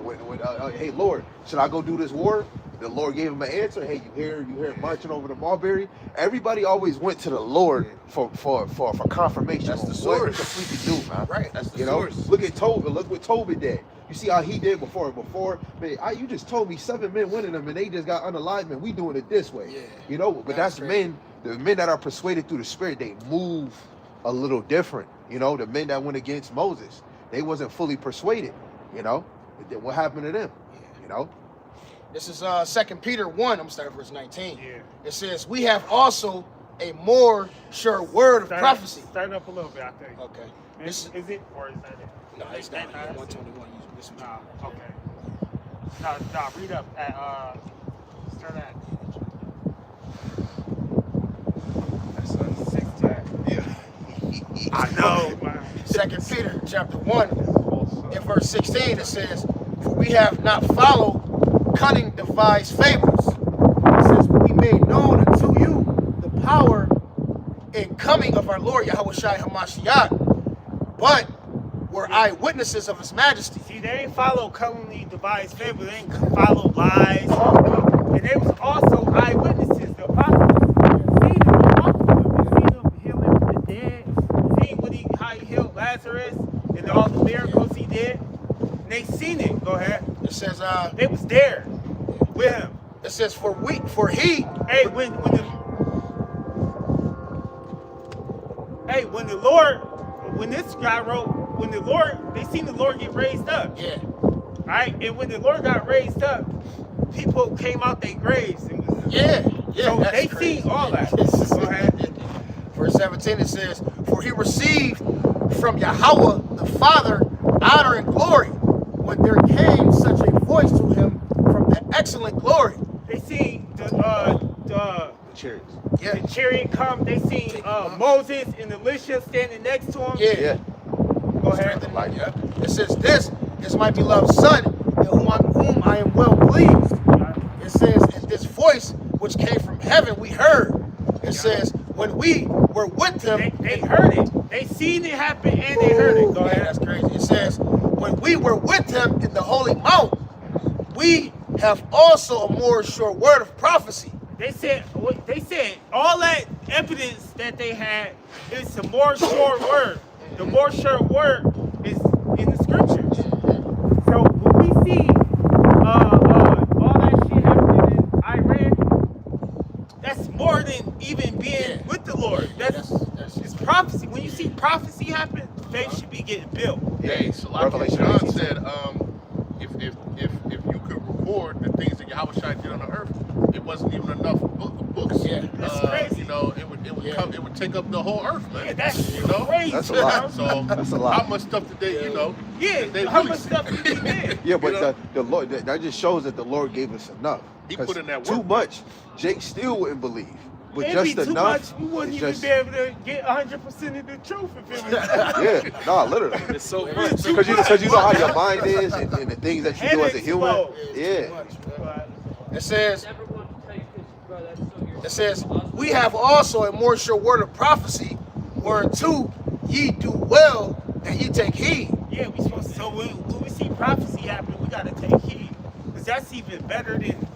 hey Lord, should I go do this war? The Lord gave him an answer. Hey, you hear marching over the Mulberry. Everybody always went to the Lord for confirmation. That's the What source. to freaking do, man. Right. That's the You know, source. look at Tobit. Look what Tobit did. You see how he did before. Man, you just told me 7 men winning them, and they just got unalive. Man, we doing it this way. Yeah. You know, but that's crazy. men. The men that are persuaded through the Spirit, they move a little different. You know, the men that went against Moses, they wasn't fully persuaded. You know, what happened to them? You know. This is 2 Peter 1, I'm starting verse 19. Yeah. It says, we have also a more sure word of prophecy. Start up a little bit, I think. Okay. Is it, or is that it? No, it's not. 121. This one. No, okay. No, read up at, start at. That's 16. I know, man. 2 Peter chapter 1, in verse 16, it says, for we have not followed cunning devised fables. It says, we made known unto you the power and coming of our Lord Yahweh Shai HaMashiach, but were eyewitnesses of his majesty. See, they ain't follow cunningly devised fables. They ain't follow lies. And they was also eyewitnesses. The apostles seen him walk with him. They seen him healing the dead. Seen how he healed Lazarus and all the miracles he did. And they seen it. Go ahead. It says, They was there with him. it says, for he, Hey, when the Lord, when this guy wrote, when the Lord, they seen the Lord get raised up. yeah, Right? And when the Lord got raised up, people came out their graves. And was, yeah, so that's they crazy. seen all that. This is- Go ahead. Verse 17, it says, for he received from Yahweh the Father honor and glory when there came such a voice to him from the excellent glory. They seen the Chariots. Yeah, the chariot come. They seen Moses and Elisha standing next to him. yeah. Yeah. Go ahead. Like, yeah. It says, this is my beloved son, in whom I am well pleased. It says, and this voice which came from heaven we heard. It says, when we were with him. They heard it. They seen it happen and they heard it. Go Yeah, ahead. that's crazy. It says, when we were with him in the holy mount, we have also a more sure word of prophecy. They said all that evidence that they had is the more sure word. The more sure word is in the scriptures. So when we see all that shit happening in Iran, that's more than even being with the Lord. That's it's prophecy. When you see prophecy happen, faith should be getting built. Hey, so like Revelation John 18. said, if you could record the things that Yahweh Shai did on the earth, it wasn't even enough books. Yeah, that's crazy. You know, it would take up the whole earth, man. Yeah, that's you know. crazy. That's a lot. So That's a lot. how much stuff did they, you know? Yeah, they how really much see? stuff did he did? Yeah, but You know? the Lord, that just shows that the Lord gave us enough. He 'Cause put in that too work. much, Jake still wouldn't believe. But It'd be just too enough. much. We wouldn't it's even just, be able to get 100% of the truth if it was. yeah, no, literally. It's so much. Because you know how your mind is and the things that you do as a human. Headaches, Yeah. But It says, we have also a more sure word of prophecy, whereunto ye do well, and ye take heed. yeah, we supposed to. So when we see prophecy happen, we gotta take heed, because that's even better than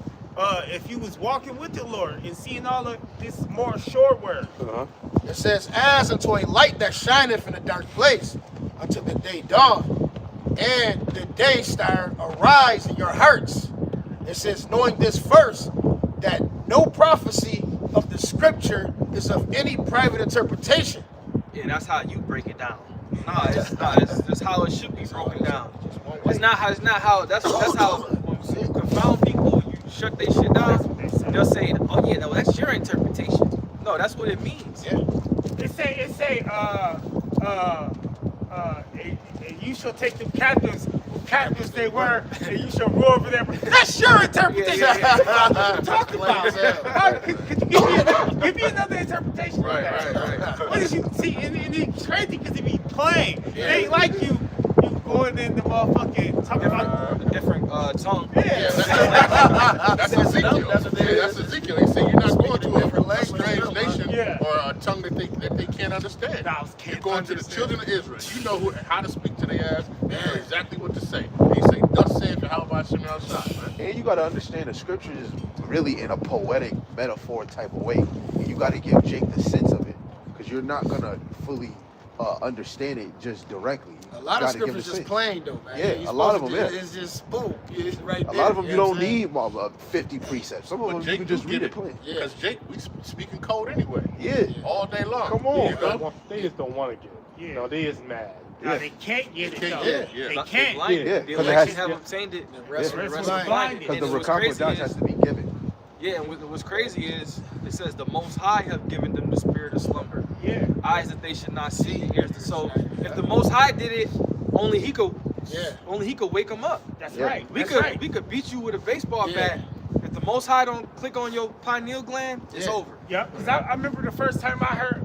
if you was walking with the Lord and seeing all of this more sure word. Uh-huh. It says, as unto a light that shineth in a dark place, until the day dawn, and the day star arise in your hearts. It says, knowing this first, that no prophecy of the scripture is of any private interpretation. Yeah, that's how you break it down. Nah, it's not. It's just how it should be broken down. It's not how. It's not how. That's how. When you confound people, you shut their shit down. They'll say, "Oh yeah, no, that's your interpretation." No, that's what it means. Yeah. It say, and you shall take them captives they were, and you shall rule over them. That's your interpretation. Yeah. What are you talking about? How, could you give me another interpretation? Right, of that? right, right. What did you see? And it's crazy because it be plain. It ain't like you going in the motherfucking talking about. A different tongue. Yeah. That's Ezekiel. That's Ezekiel. He said you're not going to a strange nation Yeah. or a tongue that they can't understand. Nah, You're can't going to the understand. children of Israel. You know how to speak to their ass. You know exactly what to say. And he say, "Thus saith Yahweh Hashem outside, man." And you got to understand the scriptures is really in a poetic metaphor type of way. And you got to give Jake the sense of it because you're not going to fully understand it just directly. A lot You of gotta give scriptures the just sense. plain though, man. Yeah, You're a lot of supposed them, to yeah. It's just boom. It's right A there. lot of them you know don't what I'm saying? need 50 precepts. Some of But them you Jake can just do read get it plain. Yeah. Because Jake, we speaking code anyway. Yeah. All day long. Come on. You know? They just don't want to get it. Yeah. You know, they is mad. Now they can't get it They can't though. get it, yeah. They They can't. blinded. Yeah, The 'cause it election has- have obtained it. The rest Yeah. of the Rest rest was of blinded. Because the And what's Rakam crazy Kodash is- has to be given. Yeah, and what's crazy is it says the Most High have given them the spirit of slumber, Yeah. eyes that they should not see, ears to. So if the Most High did it, only He could wake them up. That's Yeah. right. We That's could right. we could beat you with a baseball Yeah. bat. If the Most High don't click on your pineal gland, it's Yeah. over. Yeah, because I remember the first time I heard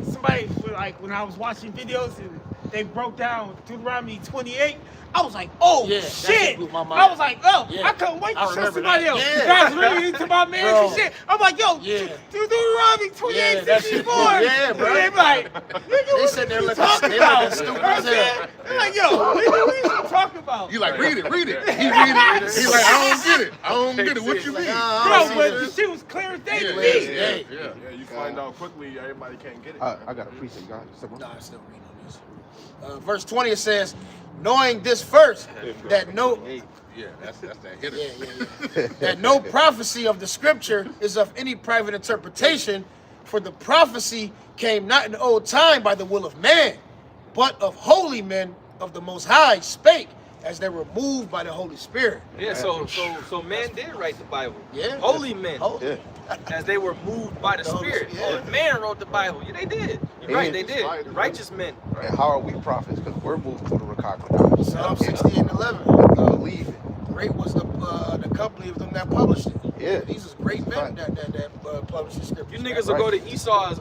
somebody like when I was watching videos and they broke down Deuteronomy 28. I was like, oh Yeah, that shit! shit blew my mind. I was like, oh, Yeah. I couldn't wait I to show remember somebody that. else. Yeah. I was reading to my man and Bro. shit. I'm like, yo, Yeah. Deuteronomy 28, Yeah, that shit 64. yeah, bro. And they be like, nigga, They what sitting there you looking talking they about? looking stupid You know what as I'm hell. saying? They're like, yo, nigga, what you talking about? You like, read it. He read it. He like, I don't get it. What you mean? Bro, but the shit was clear as day to me. Hey. Yeah, you find out quickly, everybody can't get it. I got a precept, guys. No, I'm still reading on this. Verse 20 it says, knowing this first, that no Yeah, that's that hitter. that no prophecy of the scripture is of any private interpretation, for the prophecy came not in the old time by the will of man, but of holy men of the Most High spake, as they were moved by the Holy Spirit. Yeah, so men did write the Bible. Yeah. Holy men. Yeah. As they were moved by the Holy Spirit. Spirit. Oh, man wrote the Bible. Yeah, they did. You're right, they did. Righteous men. And how are we prophets? Because we're moved through the Rakam Kodash. Psalm 60 and 11. Believe it. Great was the company of them that published it. Yeah. These is great men that published the scriptures. You niggas will go to Esau's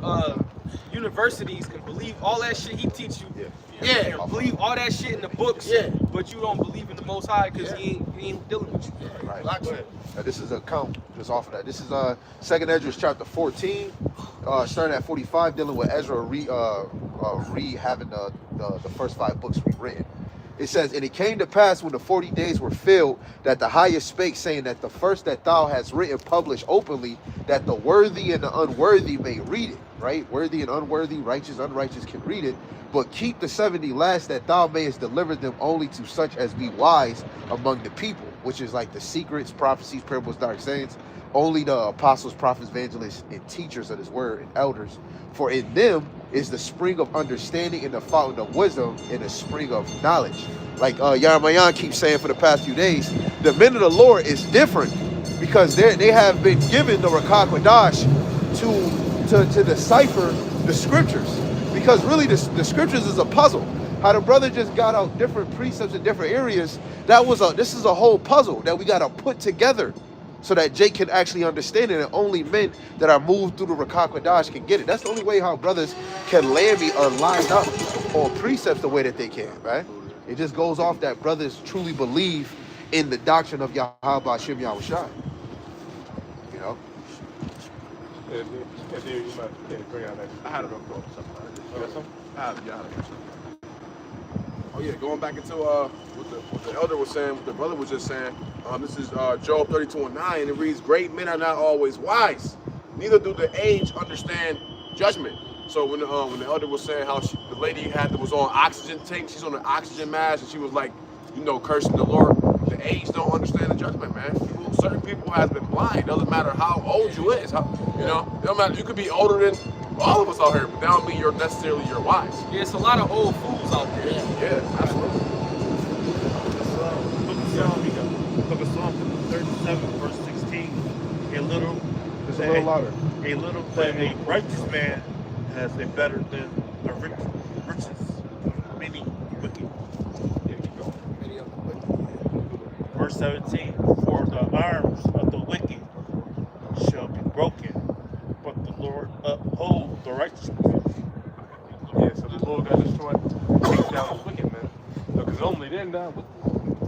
universities and believe all that shit he teach you. Yeah. And believe all that shit in the books. Yeah. But you don't believe in the Most High because he ain't dealing with you. Right. Lots of- This is a count just off of that. This is 2nd Ezra chapter 14, starting at 45, dealing with Ezra having the first 5 books rewritten. It says, and it came to pass when the 40 days were filled, that the highest spake, saying that the first that thou hast written publish openly, that the worthy and the unworthy may read it. Right? Worthy and unworthy, righteous, unrighteous can read it. But keep the 70 last, that thou mayest deliver them only to such as be wise among the people, which is like the secrets, prophecies, parables, dark sayings. Only the apostles, prophets, evangelists, and teachers of this word, and elders. For in them is the spring of understanding and the fountain of wisdom and the spring of knowledge. Like Yaramayan keeps saying for the past few days, the men of the Lord is different because they have been given the Rakam Kodash to decipher the scriptures, because really the scriptures is a puzzle. How the brother just got out different precepts in different areas. This is a whole puzzle that we got to put together so that Jake can actually understand it, and only men that are moved through the Rakak Kodash can get it. That's the only way how brothers can land me or line up on precepts the way that they can, right? It just goes off that brothers truly believe in the doctrine of Yahweh Shem Yahushai. You know? Yeah, you might bring out that. I had a real thought. You got something? Oh yeah, going back into what the elder was saying, what the brother was just saying. This is Job 32:9, and it reads, "Great men are not always wise, neither do the aged understand judgment." So when the elder was saying how the lady that was on oxygen tank, she's on an oxygen mask, and she was like, cursing the Lord. The aged don't understand the judgment, man. Certain people has been blind. Doesn't matter how old you is. It don't matter. You could be older than all of us out here, but that don't mean you're wise. Yeah, it's a lot of old fools out there. Yeah, absolutely. Book of Psalm 37, verse 16. Just a little louder. A little that a righteous man has a better than the riches, many wicked. Many of them wicked. Verse 17. For the arms of the wicked shall be broken, but the Lord uphold the righteous. Yeah, so the Lord got destroyed, take down the wicked man. Because normally then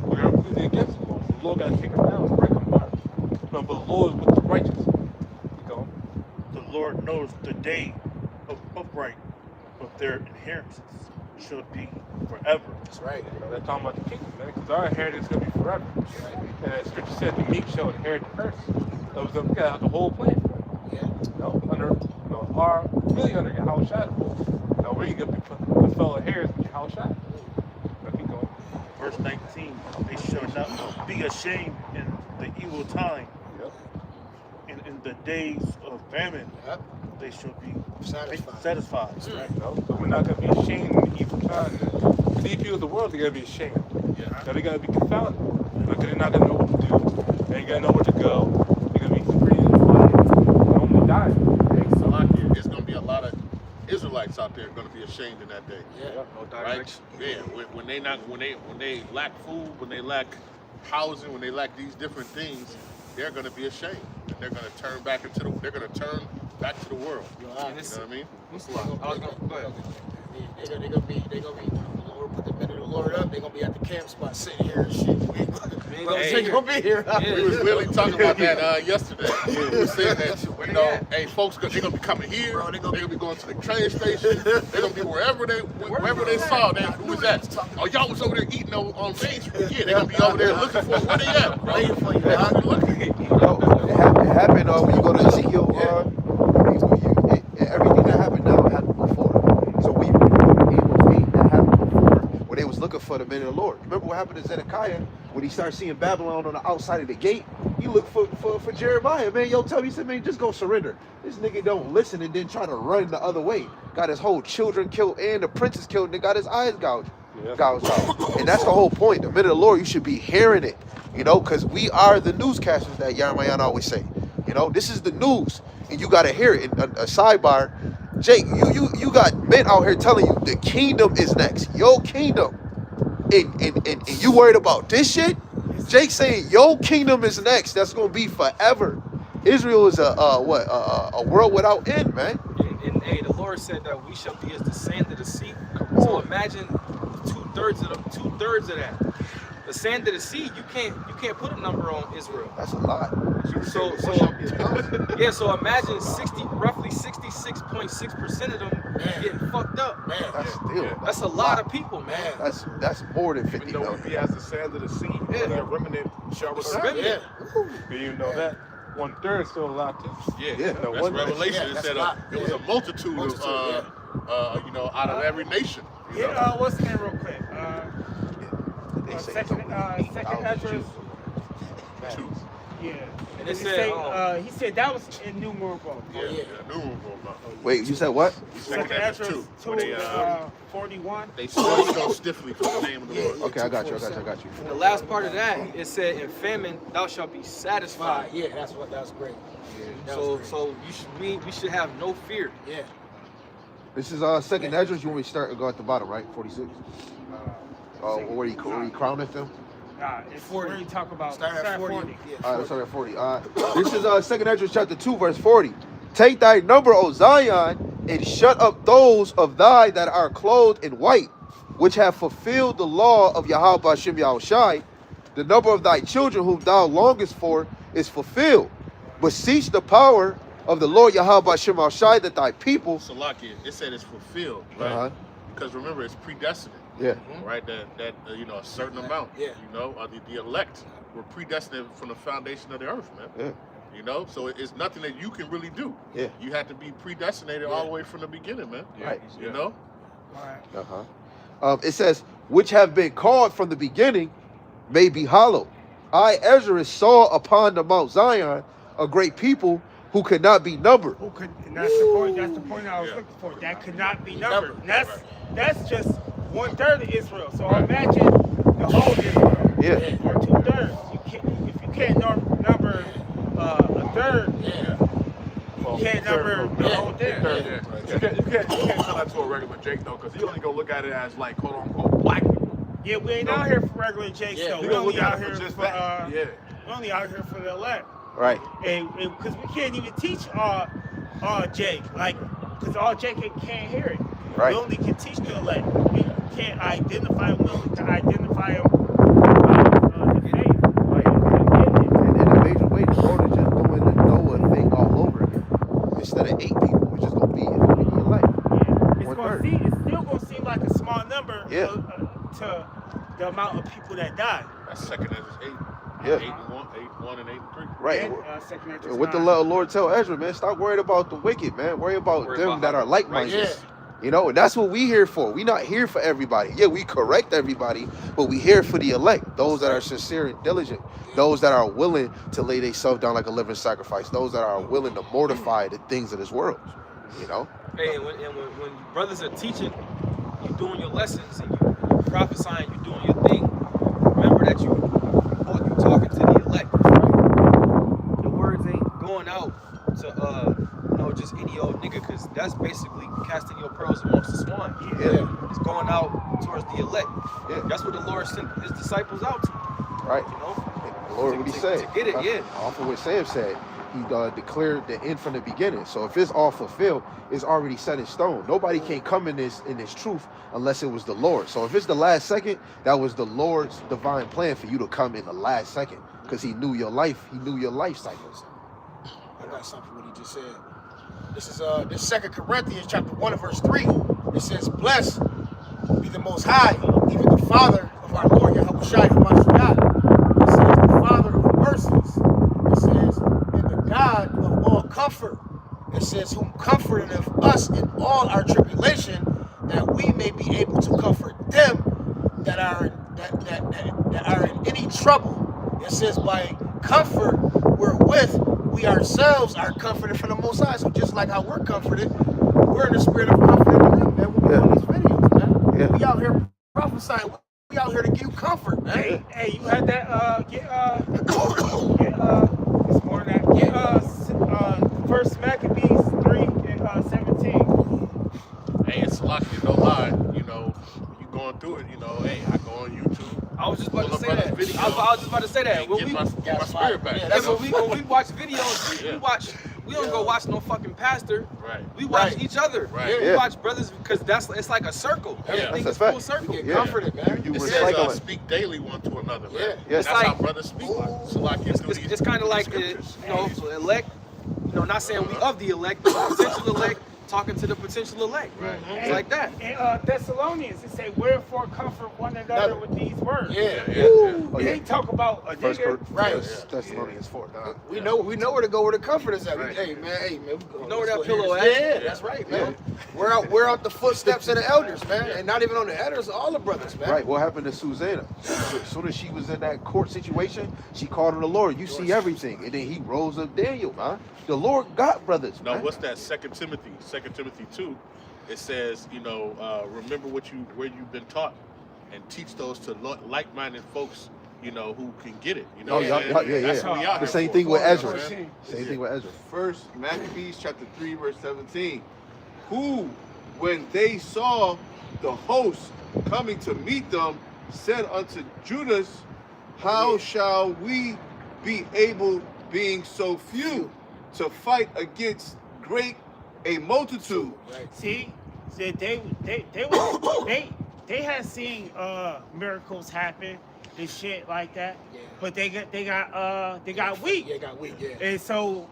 we're completely against the Lord. The Lord got to take them down and break them apart. No, but the Lord is with the righteous. You go. The Lord knows the day of upright, but their inheritance shall be forever. That's right. They're talking about the kingdom, man, because our inheritance is going to be forever. And Scripture said the meek shall inherit the earth. That was the whole plan. Yeah. Under Yahweh Shai. Now we're going to be the fellow heirs of Yahweh Shai. Now keep going. Verse 19. They shall not be ashamed in the evil time, Yep. and in the days of famine. Yep. They shall be Satisfied. satisfied. Right. So we're not going to be ashamed in the evil time. The deep view of the world, they're going to be ashamed. Yeah. Now they're going to be confounded. Because they're not going to know what to do. They ain't going to know where to go. They're going to be free and quiet. They're only dying. There's going to be a lot of Israelites out there going to be ashamed in that day. Yeah. No Right? direction. Yeah. When they lack food, when they lack housing, when they lack these different things, they're going to be ashamed. And they're going to turn back to the world. You know And it's, what I mean? it's a lot. I was gonna, go ahead. They're gonna be. The Lord put the men of the Lord up. They're gonna be at the camp spot sitting here and shit. They gonna be here. Yeah. We was literally talking about that yesterday. We were saying that, hey, folks, they're gonna be coming here. Bro, They're gonna be going to the train station. They're gonna be wherever they saw. Who was that? Oh, y'all was over there eating on Main Street. Yeah, they're gonna be over there looking for where they at, bro. Waiting for you. It happened when you go to Ezekiel. Everything that happened now happened before. So we that happened before when they was looking for the men of the Lord. Remember what happened to Zedekiah when he started seeing Babylon on the outside of the gate? He looked for Jeremiah. Man, tell me, he said, man, just go surrender. This nigga don't listen and then try to run the other way. Got his whole children killed and the princes killed and they got his eyes gouged out. And that's the whole point. The men of the Lord, you should be hearing it, because we are the newscasters that Yarmayan always say. This is the news, and you got to hear it. And a sidebar, Jake, you got men out here telling you the kingdom is next, your kingdom, and you worried about this shit? Jake saying your kingdom is next. That's gonna be forever. Israel is a world without end, man. And the Lord said that we shall be as the sand of the sea. So imagine two-thirds of that. The sand of the sea, you can't put a number on Israel. That's a lot. So imagine roughly 66.6% of them getting fucked up. Man, That's a lot of people, man. That's more than 50. Even though we be as the sand of the sea, the remnant shall return. yeah. Do you know that? 1/3 still alive too. Yeah, Yeah. that's one- Revelation. yeah, It said that's it was a multitude of, out of every nation. Yeah, what's the name real quick? They say Second it's over 8,000 Ezra. Jews. Two. Yeah. And it He said, he said that was innumerable. Yeah, innumerable amount. Wait, you said what? Second Ezra 2, where 41. they swear so stiffly for the name of the Lord. Okay, I got you. and the last part of that, it said, in famine thou shalt be satisfied. Yeah, that's great. So we should have no fear. Yeah. This is second Ezra. You want me to start and go at the bottom, right? 46. Where he crowneth them. It's 40. Where you talk about Start at 40. Yeah, All right, let's start at 40. This is second Ezra chapter 2, verse 40. Take thy number, O Zion, and shut up those of thy that are clothed in white, which have fulfilled the law of Yahweh Hashem Yahushai. The number of thy children whom thou longest for is fulfilled. Beseech the power of the Lord Yahweh Hashem Yahushai that thy people. Salakia, it said it's fulfilled, right? Because remember, it's predestined. Yeah. Right, that a certain amount. Yeah. The elect were predestined from the foundation of the earth, man. Yeah. So it's nothing that you can really do. Yeah. You have to be predestinated all the way from the beginning, man. Right. You know. It says, which have been called from the beginning, may be hallowed. I, Ezra, saw upon the Mount Zion a great people who could not be numbered. And that's the point. That's the point I was looking for. That could not be numbered. And that's just 1/3 of Israel. So imagine the whole Israel. Yeah. Or 2/3. If you can't number a third, you can't number the whole thing. You can't tell that to a regular Jake though, because he only gonna look at it as like quote unquote black people. Yeah, we ain't out here for regular Jakes though. We only out here just for that. we only out here for the elect. Right. And because we can't even teach all Jake, like, because all Jake can't hear it. Right. We only can teach the elect. We can't identify them. We only can identify them by the faith. And in a major way, the Lord is just doing the Noah thing all over again. Instead of 8 people, it's just gonna be elect. It's still gonna seem like a small number to the amount of people that died. That's second Ezra 8. Yeah. 8:1 and 8:3. Right. And, And what the Lord tell Ezra, man, stop worrying about the wicked, man. Worry about them that are like-minded. Yeah. You know, and that's what we here for. We not here for everybody. Yeah, we correct everybody, but we here for the elect, those that are sincere and diligent, those that are willing to lay themselves down like a living sacrifice, those that are willing to mortify the things of this world. You know? Hey, and when brothers are teaching, you doing your lessons and you prophesying, you doing your thing, remember that you talking to the elect. Right? The words ain't going out to just any old nigga, because that's basically casting your pearls amongst the swine. Yeah. It's going out towards the elect. Yeah. That's what the Lord sent his disciples out to. Right. You know? The Lord, what he said. To get it, yeah. Off of what Sam said, he declared the end from the beginning. So if it's all fulfilled, it's already set in stone. Nobody can come in this truth unless it was the Lord. So if it's the last second, that was the Lord's divine plan for you to come in the last second, because he knew your life. He knew your life cycles. I got something what he just said. This is this 2 Corinthians chapter 1 and verse 3. It says, "Blessed be the Most High, even the Father of our Lord Yahushua HaMashiach." It says, "The Father of mercies." It says, "And the God of all comfort." It says, "Whom comforteth us in all our tribulation, that we may be able to comfort them that are in any trouble." It says, "By comfort wherewith we ourselves are comforted from the Most High." So just like how we're comforted, we're in the spirit of comforting them, man. We're doing these videos, man. Yeah. We out here prophesying. We out here to give you comfort, man. Hey, you had that it's more than that. Get First Maccabees 3 and 17. Hey, it's lucky, no lie. You going through it. Hey, I go on YouTube. I was just about to say Pull up that. brothers' I was just about to say that. Hey, When get we, my spirit back. Yeah, that's when we watch videos. We don't go watch no fucking pastor. Right. We watch each other. Right. We Yeah. watch brothers, because it's like a circle. Everything that's is a full fact. circle. Get Yeah. comforted, man. You It were says cycling. speak daily one to another, man. Yeah. Yeah. It's That's like- how brothers speak. So like It's kind of like the, elect. Not saying we of the elect, but potential elect. talking to the potential elect. Right. It's like that. In Thessalonians, it say, wherefore comfort one another with these words. Yeah. Oh, They yeah. talk about a nigga. Right. Thessalonians 4. We know where to go where the comfort is at. Right. Hey man, we You know where that let's go pillow here. at? Yeah, that's right, man. We're out the footsteps of the elders, man, and not even on the elders, all the brothers, man. Right, what happened to Susanna? As soon as she was in that court situation, she called on the Lord. You see everything. And then he rose up Daniel, man. The Lord got brothers, Now, man. what's that? 2 Timothy 2. It says, remember where you've been taught, and teach those to like-minded folks, who can get it. Oh, yeah. That's what we are The here same for. thing with Ezra. man. Same thing with Ezra. First Maccabees chapter 3 verse 17. Who, when they saw the host coming to meet them, said unto Judas, how shall we be able, being so few, to fight against great a multitude? See, they had seen miracles happen and shit like that, but they got weak. Yeah, got weak. Yeah. And so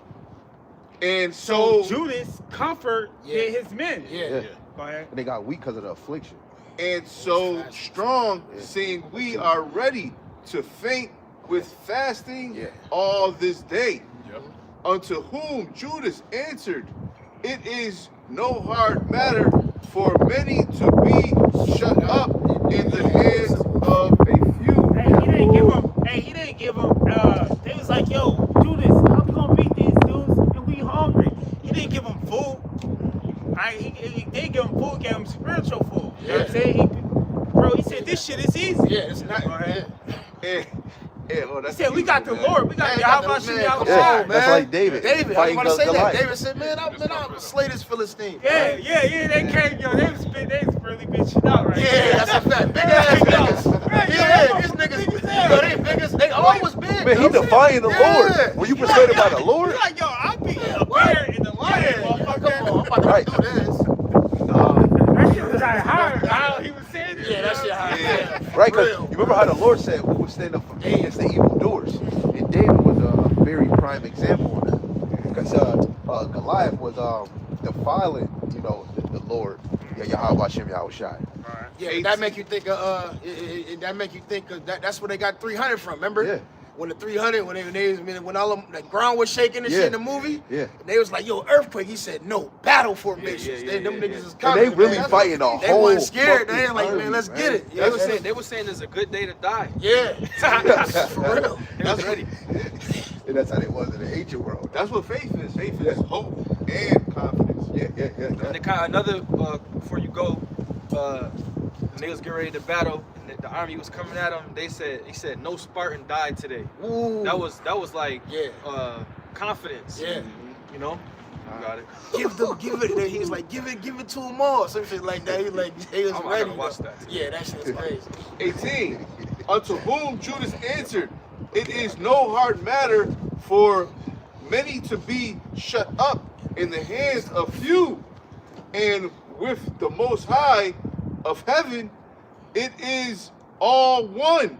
So Judas comfort his men. Yeah. Go ahead. And they got weak because of the affliction. and so strong, seeing we are ready to faint with fasting all this day. Yep. Unto whom Judas answered, it is no hard matter for many to be shut up in the hands of a few. He didn't give him. They was like, yo, Judas, how we gonna beat these dudes and we hungry? He didn't give him food. He did give him food, gave him spiritual food. You know what I'm saying? He said this shit is easy. Yeah, it's not. Well, He that's said we got the Lord. We got Man, Yahweh man, Shem come Yahweh. on, That's man. like David. David, I was fighting about to say that. Goliath. David said, man, I'm slay this Philistine. Yeah, they came, they was really bitching out right Yeah, that's a fact. Big ass niggas. Yeah, these niggas, they big as, they always big. Man, he defying the Lord. Were you persuaded by the He's Lord? like, yo, I beat a bear in the lion, motherfucker. Come on, I'm about to Right. do this. That shit was like hard. How he was saying it. Yeah, that shit hot. Yeah. Right, because Real. you remember how the Lord said we would stand up against the evildoers. And David was a very prime example of that. Because Goliath was defiling, the Lord. Yahweh Shem Yahweh Shai. Yeah, that make you think that make you think that's where they got 300 from. Remember? Yeah. When the 300, when all them, the ground was shaking and shit in the movie, Yeah. and they was like, "Yo, earthquake." He said, "No, battle formations." Them niggas is And coming. they really man. fighting a They whole wasn't scared. They fucking ain't like, army, man, let's get it. They were saying it's a good day to die. Yeah, for real. That's ready. And that's how it was in the ancient world. That's what faith is. Faith is hope and confidence. Yeah. And the another before you go, when they was getting ready to battle, and the army was coming at them. He said no Spartan died today. Ooh. That was like Yeah. confidence. Yeah. You know. Got it. give it. He was like, give it to them all, some shit like that. He like, he was I ready. gotta watch that. Yeah, that shit's crazy. 18. Unto whom Judas answered, it is no hard matter for many to be shut up in the hands of few, and with the Most High of heaven, it is all one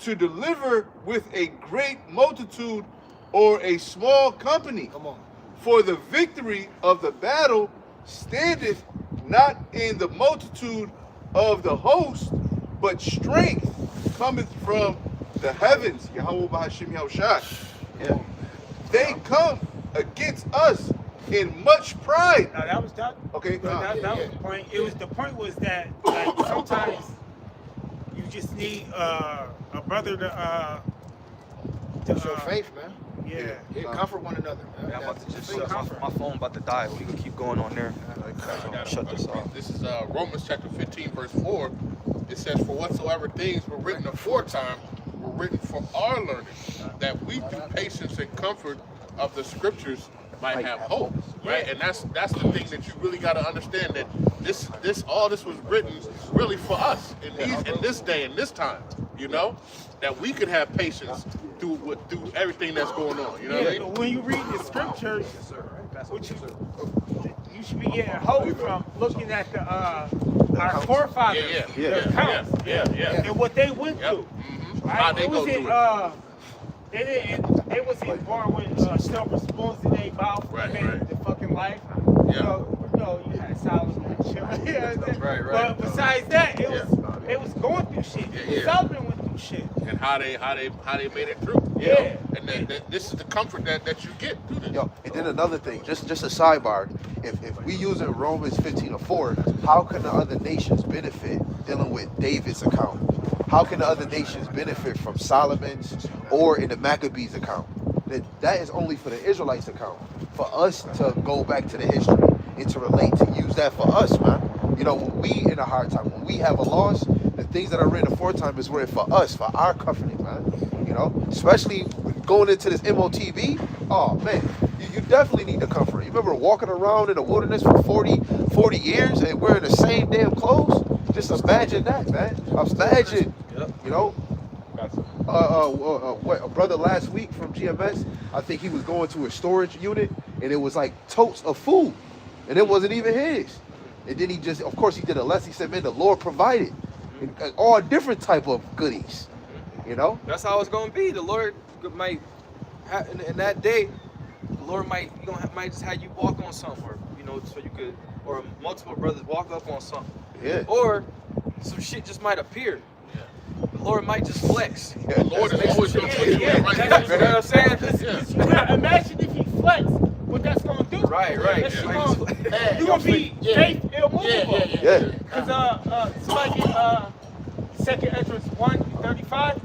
to deliver with a great multitude or a small company. Come on. For the victory of the battle standeth not in the multitude of the host, but strength cometh from the heavens. Yahweh B'Hashem Yahushai. Yeah. They come against us in much pride. Now that was that. Okay, That was the point. It was the point was that like sometimes you just need a brother to Show faith, man. yeah. Yeah, comfort one another, man. Yeah, I'm about to just Faith, shut comfort. my phone about to die. We can keep going on there. Shut this off. This is Romans chapter 15, verse 4. It says, for whatsoever things were written aforetime were written for our learning, that we through patience and comfort of the scriptures might have hope. Right? And that's the thing that you really got to understand, that all this was written really for us in this day and this time, that we could have patience through everything that's going on. You know what I mean? But when you read the scriptures, you should be getting hope from looking at our forefathers, the accounts, and what they went through. Mm-hmm. Right? How they go through it. They wasn't born with silver spoons in their mouth, Right. the fucking life. Yeah. Solomon. Yeah, Right. But besides that, it was going through shit. Yeah. Solomon went through shit. And how they made it through. Yeah. And this is the comfort that you get through this. Yo, and then another thing, just a sidebar. If we using Romans 15:4, how can the other nations benefit dealing with David's account? How can the other nations benefit from Solomon's or in the Maccabees account? That is only for the Israelites account. For us to go back to the history and to relate, to use that for us, man. You know, when we in a hard time, when we have a loss, the things that I read aforetime is written for us, for our comforting, man. You know, especially going into this MOTV. Oh man, you definitely need the comfort. You remember walking around in the wilderness for 40 years and wearing the same damn clothes? Just imagine that, man. Imagine, you know. What a brother last week from GMS, I think he was going to a storage unit and it was like totes of food and it wasn't even his. And then he just, of course he did a lesson. He said, man, the Lord provided all different type of goodies, you know. That's how it's gonna be. The Lord might, in that day, the Lord might just have you walk on something, or you know, so you could, or multiple brothers walk up on something. Yeah. Or some shit just might appear. The Lord might just flex. The Lord is always going to put you in the right You know place. what I'm saying? You gotta imagine if he flex, what that's gonna do. Right. You're gonna be faith immovable. Yeah. Cause somebody Second Ezra's 1:35.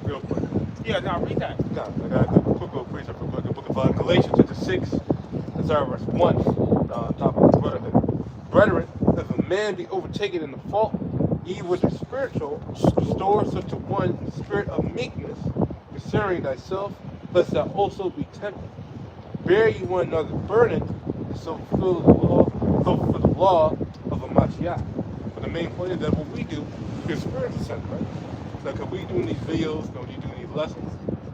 Real quick. Yeah, now read that. I got a quick little preach up real quick. The book of Galatians, chapter 6, and verse 1. Top of the brotherhood. Brethren, if a man be overtaken in the fault, ye which are spiritual, restore such a one in the spirit of meekness, considering thyself, lest thou also be tempted. Bear ye one another's burden, and so fulfill the law of a Mashiach. But the main point is that what we do is spiritual sense, right? Like, if we doing these videos, when we doing these lessons,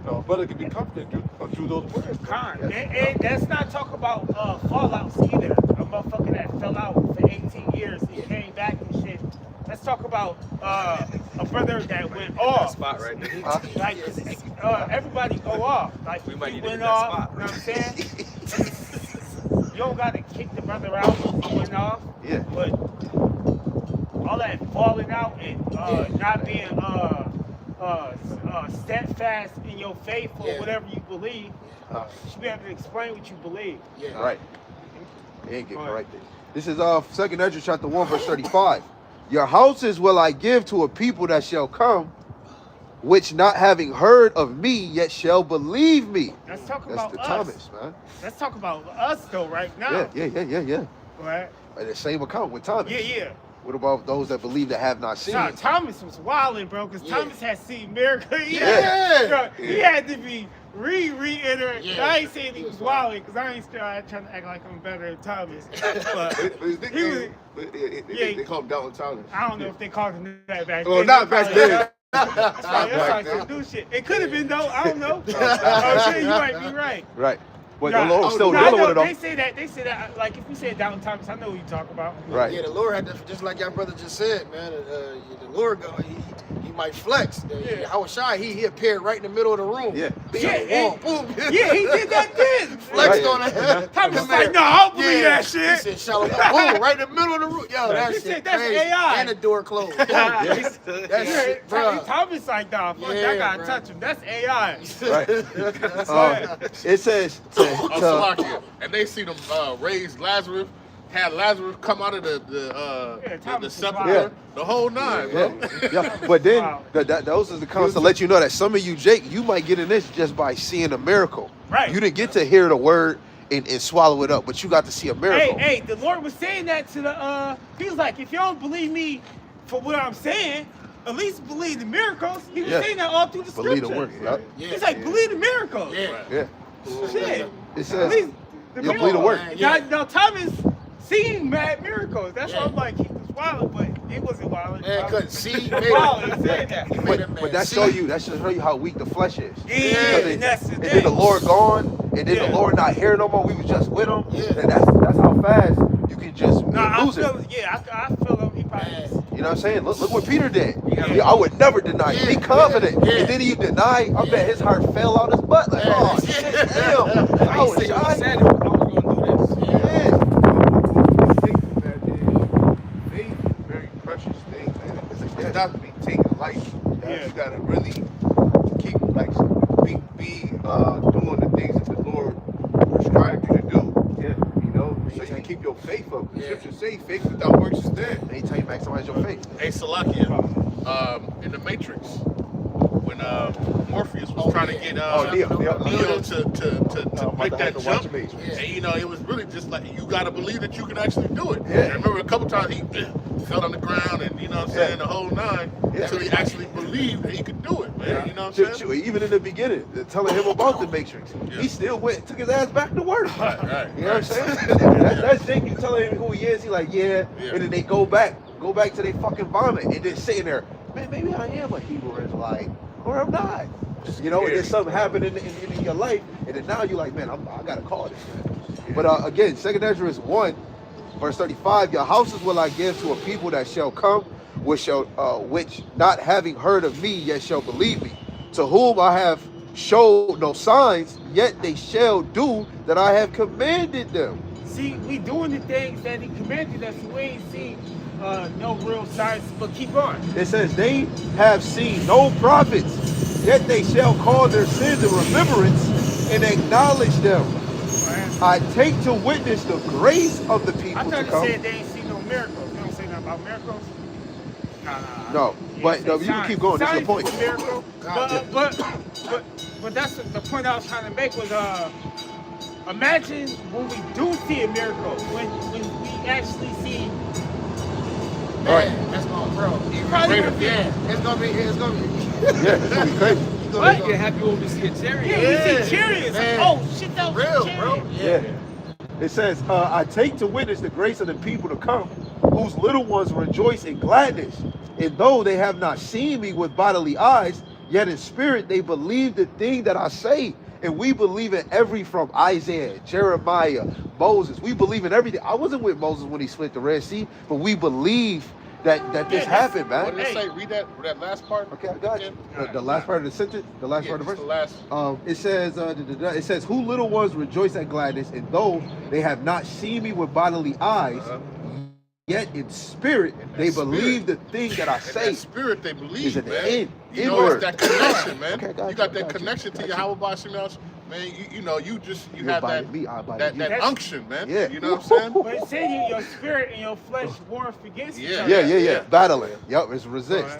a brother can be comforted through those words. And that's not talk about fallouts either. A motherfucker that fell out for 18 years and came back and shit. Let's talk about a brother that went off. Spot right there. Like, everybody go off. Like, We might he need to went hit that off. spot. You know what I'm saying? You don't got to kick the brother out when he went off. Yeah. But all that falling out and not being steadfast in your faith or whatever you believe, you should be able to explain what you believe. Yeah. Right. He ain't get corrected. This is 2nd Ezra chapter 1 verse 35. Your houses will I give to a people that shall come, which not having heard of me, yet shall believe me. Let's talk That's about the us. Thomas, man. Let's talk about us though right now. Yeah. Right? And the same account with Thomas. Yeah. What about those that believe that have not seen? Nah, Thomas was wilding, bro, because Thomas had seen miracles. He Yeah. had to be reiterated. I ain't saying he was wilding, because I ain't trying to act like I'm better than Thomas. But They call him Dalton Thomas. I don't know if they called him that back Oh, then. not back then. That's like some new shit. It could have been though. I don't know. Oh shit, you might be right. Right. But Nah, the Lord still nah, I dealing know, with it though. They say that, like if you say Down Thomas, I know who you talk about. Right. Yeah, the Lord had to, just like your brother just said, man. The Lord, he might flex. Hawashai, he appeared right in the middle of the room. Yeah. Boom. Yeah, he did that then. Flexed on it. Thomas was like, no, I don't believe that He shit. said, shallow, boom, right in the middle of the room. Yo, that He shit said, that's crazy. AI. And the door closed. Boom. Yeah. That shit, bro. Thomas like, nah, fuck, Yeah, I gotta bro. touch him. That's AI. Right. It says to And they see them raise Lazarus, had Lazarus come out of the Thomas was sepulcher, wild. the whole nine, bro. yeah. But then Wow. those are the counts to let you know that some of you, Jake, you might get in this just by seeing a miracle. Right. You didn't get to hear the word and swallow it up, but you got to see a miracle. Hey, the Lord was saying that to the, he was like, if you don't believe me for what I'm saying, at least believe the miracles. He was saying that all through the Believe scriptures. the word. Yep. He's like, believe the miracles. Yeah. Shit. It says Believe the you believe the word. Now Thomas seen mad miracles. That's why I'm like, he was wild, but he wasn't wild. Man couldn't see. He was wild. He said that. But that show you how weak the flesh is. Yeah, and that's the then thing. the Lord gone, and then the Lord not here no more. We was just with him. And that's how fast you can just lose it. I feel him. He probably. You know what I'm saying? Look what Peter did. I would never deny it. Be confident. And then he denied. I bet his heart fell out his butt. Like, oh shit, damn. I was He shy. said I was gonna do this. Yeah. gotta really keep like be doing the things that the Lord prescribed you to do. Yeah. You know, so you can keep your faith up. The scriptures say faith without works is dead. Anytime you maximize your faith. Hey, Salakia, in the Matrix, when Morpheus was trying to get Neo to make that jump, and you know, it was really just like you got to believe that you can actually do it. Yeah. And I remember a couple times he fell on the ground, and you know what I'm saying, the whole nine, until he actually believed that he could do it, man. You know what I'm saying? Even in the beginning, telling him about the Matrix, he still took his ass back to work. Right. You know what I'm saying? That's Jake. You telling him who he is. He like, yeah. And then they go back to their fucking vomit, and then sitting there, man, maybe I am a Hebrew Israelite, or I'm not. You know, and then something happened in your life, and then now you're like, man, I gotta call this, man. But again, 2 Ezra 1, verse 35, your houses will I give to a people that shall come, which not having heard of me, yet shall believe me, to whom I have showed no signs, yet they shall do that I have commanded them. See, we doing the things that he commanded us. We ain't seen no real signs, but keep on. It says, they have seen no prophets, yet they shall call their sins in remembrance and acknowledge them. I take to witness the grace of the people I thought to he come. said they ain't seen no miracles. You don't say nothing about miracles? No, but no, you can keep going. That's the point. Signs is a miracle. But that's the point I was trying to make was imagine when we do see a miracle, when we actually see. Man, that's going, bro. It's gonna be. Yeah, it's gonna be crazy. What? You get happy when we see a chariot. Yeah, we see chariots. Man. Oh shit, that was Real, a chariot. bro. Yeah. It says, I take to witness the grace of the people to come, whose little ones rejoice in gladness. And though they have not seen me with bodily eyes, yet in spirit they believe the thing that I say. And we believe in every from Isaiah, Jeremiah, Moses. We believe in everything. I wasn't with Moses when he split the Red Sea, but we believe that this happened, man. What did it say? Read that last part. Okay, I got you. The last part of the sentence, the last part of the verse. It says, who little ones rejoice at gladness, and though they have not seen me with bodily eyes, yet in spirit they believe the thing that I say. In spirit they believe, Is at the man. end. You know, Inward. it's that connection, man. Okay, you got that connection to Yahweh Bashim, man. You know, you have that unction, man. Yeah. You know what I'm saying? But it said your spirit and your flesh war against each other. Yeah. Battling. Yep, it's resist.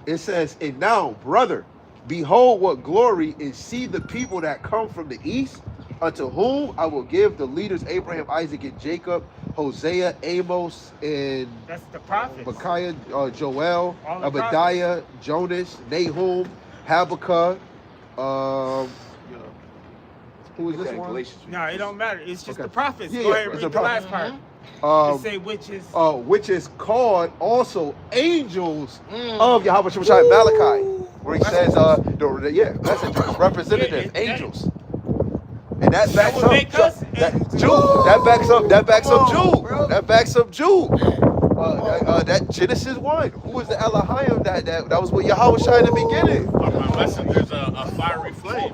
It says, and now, brother, behold what glory, and see the people that come from the east, unto whom I will give the leaders Abraham, Isaac, and Jacob, Hosea, Amos, and That's the prophets. Micaiah, Joel, All the Obadiah, Jonas, Nahum, Habakkuk. Who is this one? No, it don't matter. It's just Okay. the prophets. Yeah, Go yeah, ahead and it's read the the last part. Um, It say which which is called also angels of Yahweh Shemashai Malachi, where he says, messengers, representatives, angels. And that backs would up make us Jude. That backs up Jude. That backs up Jude. That Genesis 1. Who was the Elohim that was with Yahweh Shai in the beginning? Listen, there's a fiery flame.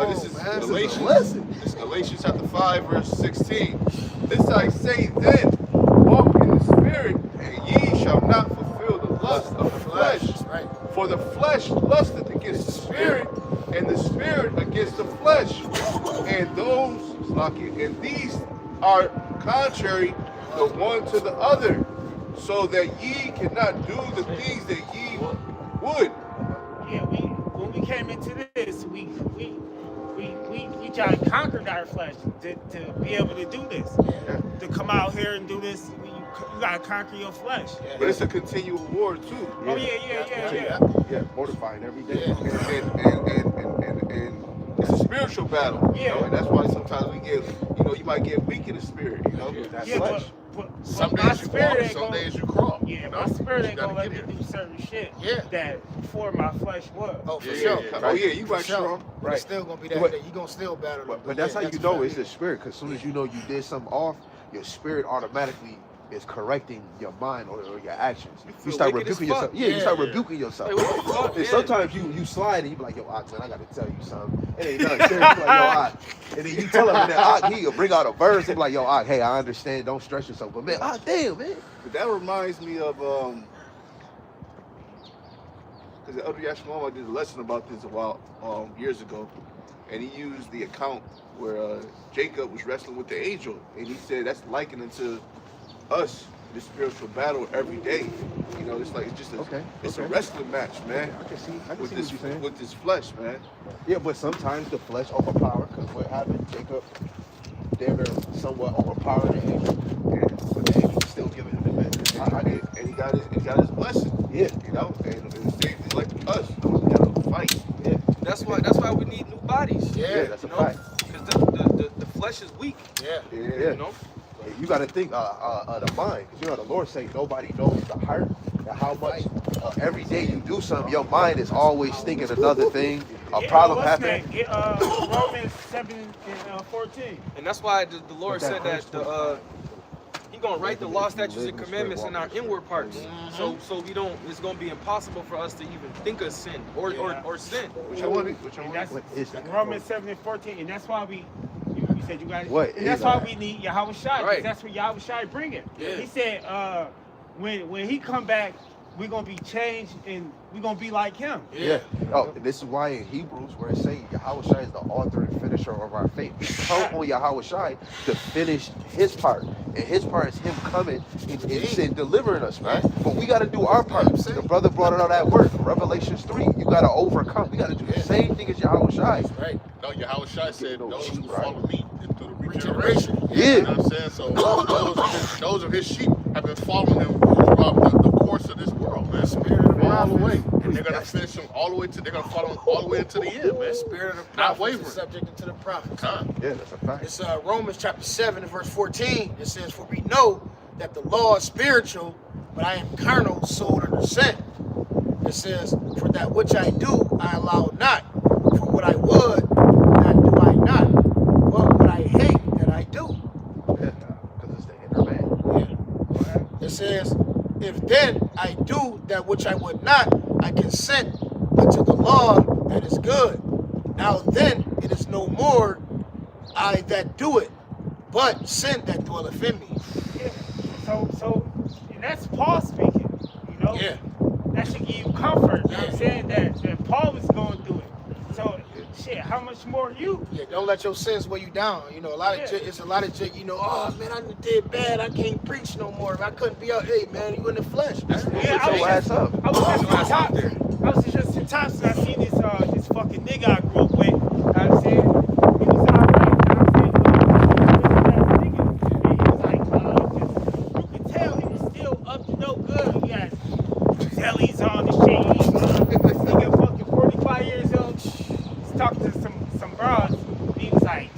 This is Galatians. This is Galatians chapter 5, verse 16. This I say then, walk in the spirit, and ye shall not fulfill the lust of the flesh. For the flesh lusteth against the spirit, and the spirit against the flesh. And these are contrary the one to the other, so that ye cannot do the things that ye would. Yeah, when we came into this, we tried to conquer our flesh to be able to do this. To come out here and do this, you gotta conquer your flesh. But it's a continual war too. Oh yeah. Yeah, mortifying every day. And it's a spiritual battle. You Yeah. know, and that's why sometimes we get, you might get weak in the spirit. That's Yeah, flesh. but Some my days you spirit walk, ain't some gonna- days you crawl. Yeah, you know? my spirit You ain't gotta gonna let get me here. do certain shit Yeah. that before my flesh was. Oh, for Yeah, sure. yeah. Oh yeah, you For right, sure. strong. But Right. it's still gonna be that. But- You gonna still battle them. But that's yeah, how you know fact. it's the spirit, because as soon as you know you did something off, your spirit automatically is correcting your mind or your actions. You feel start wicked as rebuking fuck. yourself. Yeah, you start Yeah. rebuking yourself. Like, what the fuck? And Yeah. sometimes you slide and you be like, yo, Ox, man, I gotta tell you something. It ain't nothing serious. You like, yo, Ox. And then you tell him, and then Ox, he'll bring out a verse and be like, yo, Ox, hey, I understand, don't stress yourself. But man, Ox, damn, man. But that reminds me of because Elder Yashimon did a lesson about this a while years ago, and he used the account where Jacob was wrestling with the angel, and he said that's likened to us, the spiritual battle every day. You know, it's like it's just a wrestling match, man. I can see with what this you're saying. with this flesh, man. Yeah, but sometimes the flesh overpower, because what happened, Jacob, they're somewhat overpowering the angel, but the angel still giving him the benefit. And he got his blessing. Yeah, You know, and it's same thing like us. We gotta fight. yeah, That's why we need new bodies. yeah, that's a You know, fact. because the flesh is weak. Yeah. Yeah. You know. You got to think the mind, because you know the Lord say nobody knows the heart, and how much every day you do something, your mind is always thinking another thing, a problem happened. Romans 7 and 14. And that's why the Lord But said that that He gonna write the law, statutes, and commandments in our inward parts. So we don't. It's gonna be impossible for us to even think of sin or sin. Which I want. And that's What is that? Romans 7 and 14. And that's why you said you guys. What And that's is why that? we need Yahweh Shai. Right. That's what Yahweh Shai bring it. Yeah. He said when he come back, we're gonna be changed and we're gonna be like him. Yeah. Oh, and this is why in Hebrews, where it says Yahweh Shai is the author and finisher of our faith. We count on Yahweh Shai to finish his part. And his part is him coming and delivering us, man. But we got to do our part. The brother brought it out at work. Revelations 3. You got to overcome. We got to do the same thing as Yahweh Shai. Right. No, Yahweh Shai said, those who Right. follow me through the regeneration. Yeah. You know what I'm saying? So those of his sheep have been following him throughout the course of this world, man. Spirit of all the way. And they're going to finish him all the way to, they're going to follow him all the way into the end, man. Spirit of the Not prophets is wavering. subject unto the prophets. Yeah, that's a fact. It's Romans chapter 7 and verse 14. It says, for we know that the law is spiritual, but I am carnal, sold under sin. It says, for that which I do, I allow not. For what I would, that do I not. But what I hate, that I do. Yeah, because it's the inner man. It says, if then I do that which I would not, I consent unto the law that is good. Now then it is no more I that do it, but sin that dwelleth in me. Yeah. So and that's Paul speaking, you know? Yeah. That should give you comfort, you know what I'm saying? That Paul was going through it. So shit, how much more you? Yeah, don't let your sins weigh you down. You know, it's a lot of you know, oh man, I did bad, I can't preach no more. If I couldn't be out, hey man, you in the flesh. Yeah, Put your ass up. I was just in Tops and I seen this fucking nigga I grew up with. You know what I'm saying? He was alright. You know what I'm saying? And he was like, you could tell he was still up to no good. He had jellies on the shit. This nigga fucking 45 years old. He's talking to some bros. He was like,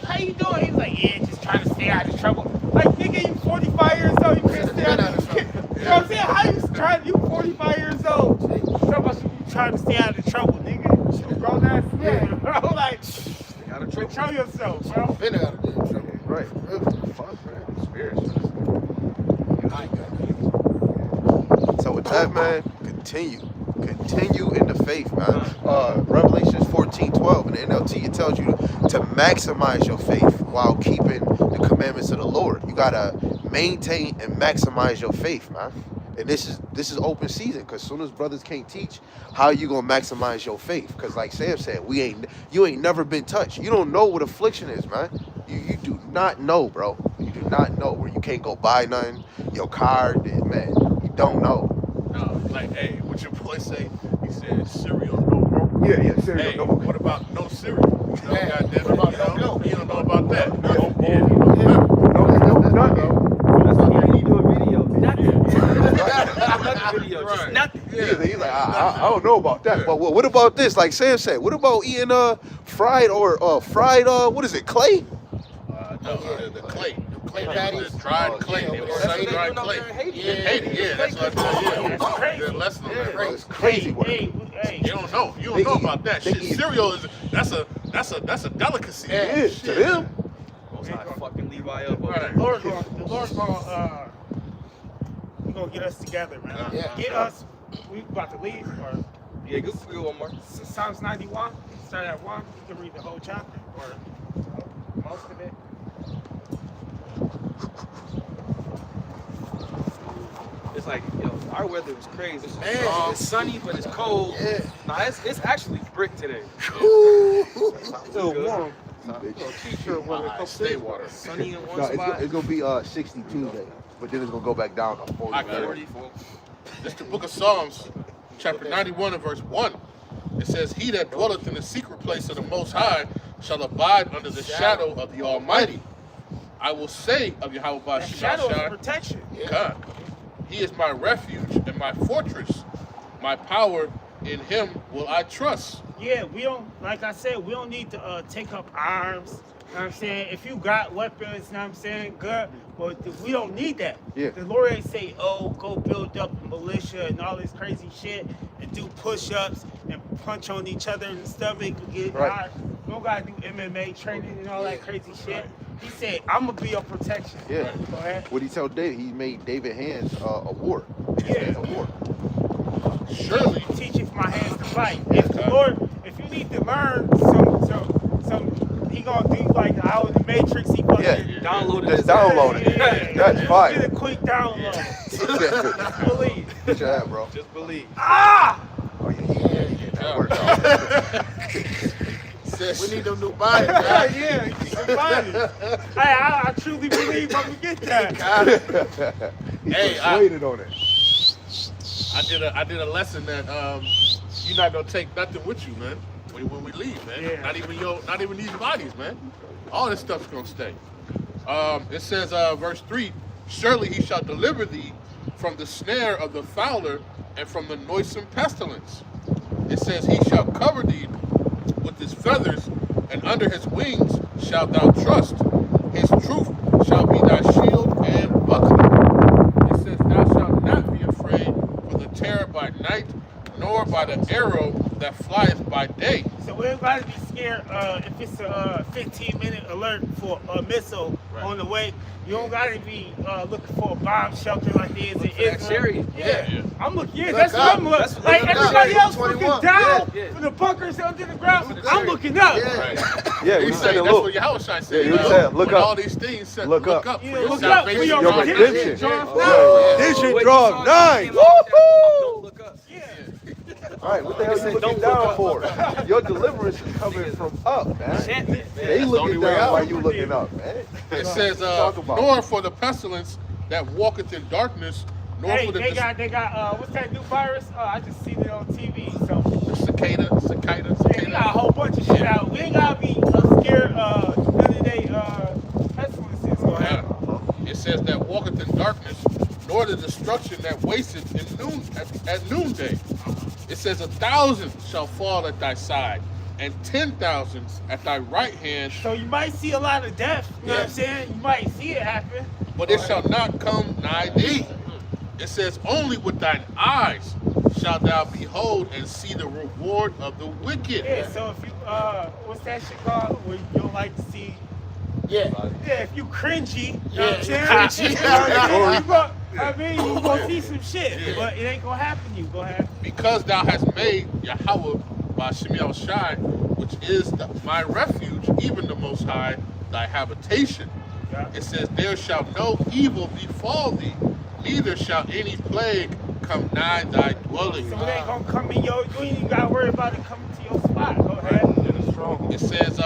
how you doing? He was like, yeah, just trying to stay out of trouble. Like, nigga, you 45 years old, you can't stay out of trouble. You know what I'm saying? How you trying? You 45 years old. You trying to stay out of trouble, nigga. You grown ass man, bro. Like, control yourself, bro. Been out of damn trouble. Right. Fuck, man. Spiritual. I got So with that, man, continue in the faith, man. Revelations 14:12 in the NLT, it tells you to maximize your faith while keeping the commandments of the Lord. You gotta maintain and maximize your faith, man. And this is open season, because soon as brothers can't teach, how you gonna maximize your faith? Because like Sam said, you ain't never been touched. You don't know what affliction is, man. You do not know, bro. You do not know where you can't go buy nothing. Your car, man, you don't know. No, like, hey, what your boy say? He said cereal no more. Yeah, cereal Hey, no more. what about no cereal? You know, Yeah. goddamn it, What about you know, no milk? you don't know about that. No, Yeah. That's why we do a video. Nothing. Another video. Just Right. nothing. He's like, I don't know about that. But what about this? Like Sam said, what about eating fried what is it, clay? The clay. clay patties. The dried clay. They were Yeah. sun-dried clay. In Haiti, yeah, that's what I tell you. That's crazy. Good lesson on that, bro. It's crazy work. Hey. You don't know. You They don't know eat- about that they shit. eat- Cereal is that's a delicacy. Yeah, to them. Most high fucking Levi up over Right. The Lord gonna he gonna get us together, man. Yeah. Get us. We about to leave, or there. Yeah, go for one more. Psalms 91. Start at 1. You can read the whole chapter, or most of it. It's like, yo, Our weather was crazy. Man. It's sunny, but it's cold. Yeah. Nah, it's actually brick today. Still warm. T-shirt weather, stay water. Sunny in one No, spot. it's gonna be 60 Tuesday, but then it's gonna go back down to 40. I got it. 40. This is the book of Psalms, chapter 91 and verse 1. It says, He that dwelleth in the secret place of the Most High shall abide under the shadow of the Almighty. I will say of Yahweh That shadow is Shai, protection. God, He is my refuge and my fortress. My power, in Him will I trust. Yeah, we don't, like I said, we don't need to take up arms. You know what I'm saying? If you got weapons, you know what I'm saying, good. But we don't need that. Yeah. The Lord ain't say, oh, go build up a militia and all this crazy shit and do push-ups and punch on each other in the stomach and get Right. hard. We don't gotta do MMA training and all that crazy shit. He said, I'm gonna be your protection. Yeah. Go ahead. What he tell David? He made David hands a war. Yeah. A war. Surely, Teaching for my hands to fight. If the Lord, if you need to learn some, he gonna do like how in the Matrix he fucking Download it. Just download it. That's fine. Get a quick download. Just believe. Good job, bro. Just believe. Ah! Oh, yeah. That worked out. says, We need them new bodies, Yeah, man. yeah. Somebody. Hey, I truly believe I'm gonna get that. He Hey, persuaded on it. I did a lesson that you're not gonna take nothing with you, man. When we leave, man. Yeah. Not even these bodies, man. All this stuff's gonna stay. It says, verse 3, surely he shall deliver thee from the snare of the fowler and from the noisome pestilence. It says, he shall cover thee with his feathers, and under his wings shalt thou trust. His truth shall be thy shield and buckler. It says, thou shalt not be afraid for the terror by night, nor by the arrow that flieth by day. So we ain't gotta be scared if it's a 15-minute alert for a missile on the way. You don't gotta be looking for a bomb shelter like there is in for that Israel. chariot. Yeah. I'm looking. Yeah, Look that's what up. I'm looking. That's- Like look up. everybody else looking 21. down Yeah. for the bunkers under the ground. For the I'm chariot. looking up. Yeah. Right. Yeah, He we said, said it. that's what Look. Yahweh said. Yeah, you said, look when up. all these things said, Look up. for Yeah, your look up for salvation. your Your redemption. redemption. John Yeah. 4. Vision Wait, draw you saw 9. the game Don't look up. Yeah. All right, what the hell you looking Don't down look for? Your deliverance is coming from up, man. Enchantment, man. They That's the only looking way down out. while you looking up, man. It says, Talk about nor for the pestilence that walketh in darkness, nor Hey, for the they got what's that new virus? I just seen it on TV. So cicada. yeah, they got a whole bunch of shit out. We ain't gotta be scared none of they pestilences. Go ahead. It says that walketh in darkness, nor the destruction that wasteth in at noonday. It says 1,000 shall fall at thy side, and 10,000 at thy right hand, So you might see a lot of death. You know what I'm saying? You might see it happen. but it shall not come nigh thee. It says, only with thine eyes shalt thou behold and see the reward of the wicked. Yeah. So if you what's that shit called? Where you don't like to see. Yeah. Yeah, if you cringy, you know Yeah, what I'm saying? cringy. You gonna see some shit, Yeah. but it ain't gonna happen to you. Go ahead. Because thou hast made Yahweh by Shemiel Shai, which is my refuge, even the Most High, thy habitation. Yeah. It says, there shall no evil befall thee, neither shall any plague come nigh thy dwelling. So it ain't gonna come in your. You ain't even gotta worry about it coming to your spot. Go ahead. It says,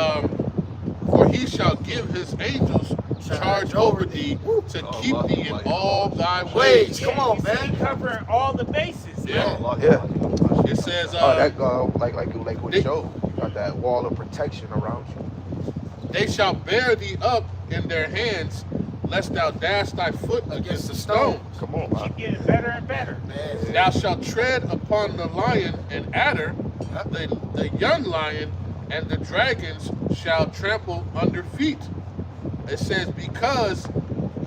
for he shall give his angels charge over thee to keep thee in all thy ways. Come on, you see, man. he covering all the bases. Yeah. Yeah. It says, Oh, that like what they- Joe. You got that wall of protection around you. they shall bear thee up in their hands, lest thou dash thy foot against a stone. Come on, man. Keep getting better and better. Thou shalt tread upon the lion and adder, the young lion and the dragons shall trample under feet. It says, because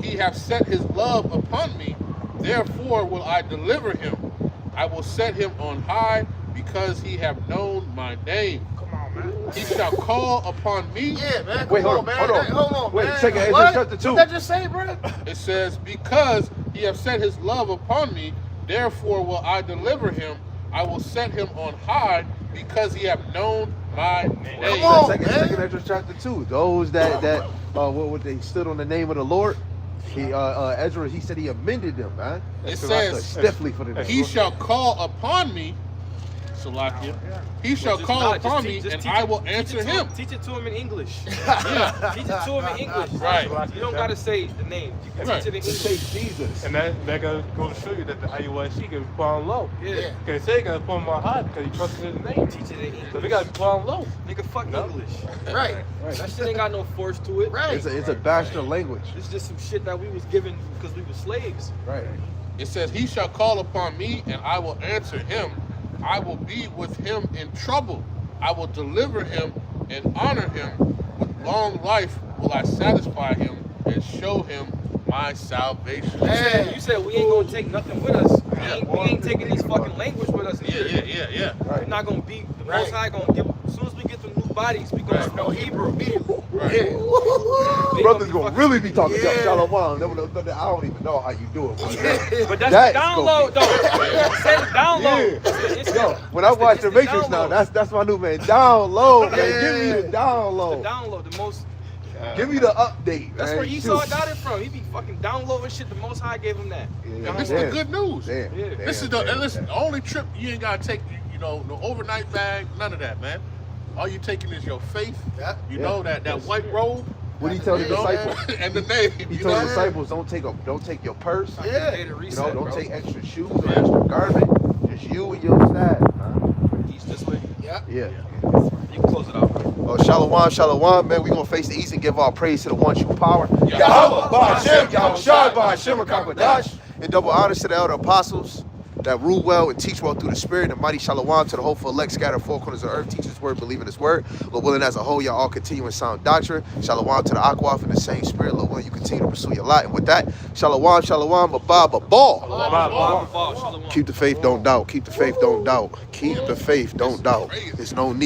he hath set his love upon me, therefore will I deliver him. I will set him on high, because he hath known my name. Come on, man. He shall call upon me. Yeah, man. Wait, Come hold on, man. on, hold on. Hold on, Wait, man. second, it's What? just chapter 2. What that just say, bro? It says, because he hath set his love upon me, therefore will I deliver him. I will set him on high, because he hath known my name. Come on. Second man. Ezra chapter 2. Those that what they stood on the name of the Lord, Ezra, he said he amended them, man. It So I says, stood stiffly for the he shall call upon me, Salakia. He shall Just call not- upon just me, teach- just and teach I it- will teach it answer to him. Teach it to him in English. Yeah. Teach it to him in English. Right. You don't gotta say the name. You can Right. teach it in Say English. Jesus. And that goes to show you that the IUIC can be put on low. Yeah. Because they got to put him on high because he trusted his name. Teach it in English. So we got to be put on low. Nigga, fuck No. English. Right. That shit ain't got no force to it. Right. It's a bastard language. It's just some shit that we was given because we were slaves. Right. It says, he shall call upon me, and I will answer him. I will be with him in trouble. I will deliver him and honor him. With long life will I satisfy him and show him my salvation. You said we ain't gonna take nothing with us. We ain't taking this fucking language with us. either. Yeah. We're not gonna be the Right. Most High gonna give. As soon as we get the new bodies, we gonna know Hebrew. Right. We Brothers be gonna fucking- really be talking Yeah. Shalom. I don't even know how you do it. But that's That's the download, though. Say the download. It's Yo, when I it's watch it's the Matrix now, download. that's my new man. Download, man. Yeah. Give me the the download. download. The most. Give me the update. That's man. where Esau Shoot. got it from. He be fucking downloading shit. The Most High gave him that. Yeah, This is the damn. good news. Damn, Yeah. damn, This is damn, and listen, damn. the only trip you ain't gotta take, no overnight bag, none of that, man. All you taking is your faith. Yeah. You Yeah. know that white robe. What did he tell the you know, disciples? and the name. He you told know? the disciples, don't take your purse. Yeah. Made a You reset, know, don't bro. take extra shoes or extra garment. Just you and your staff. East this way. Yeah. Yeah. You can close it out. Oh, shalom, shalom, man. We gonna face the east and give all praise to the one true power. Yahweh, Yahweh, Ba'ashem, Yahushua, Ba'ashem, Rakakadash. And double honors to the elder apostles that rule well and teach well through the spirit. And mighty shalom to the hopeful elect scattered four corners of earth. Teach his word, believe in his word. Lord willing, as a whole, y'all all continue in sound doctrine. Shalom to the Akwaf in the same spirit. Lord willing, you continue to pursue your lot. And with that, shalom, shalom, babah, babah. Keep the faith, don't doubt. Keep the faith, don't doubt. Keep the faith, don't doubt. There's no need.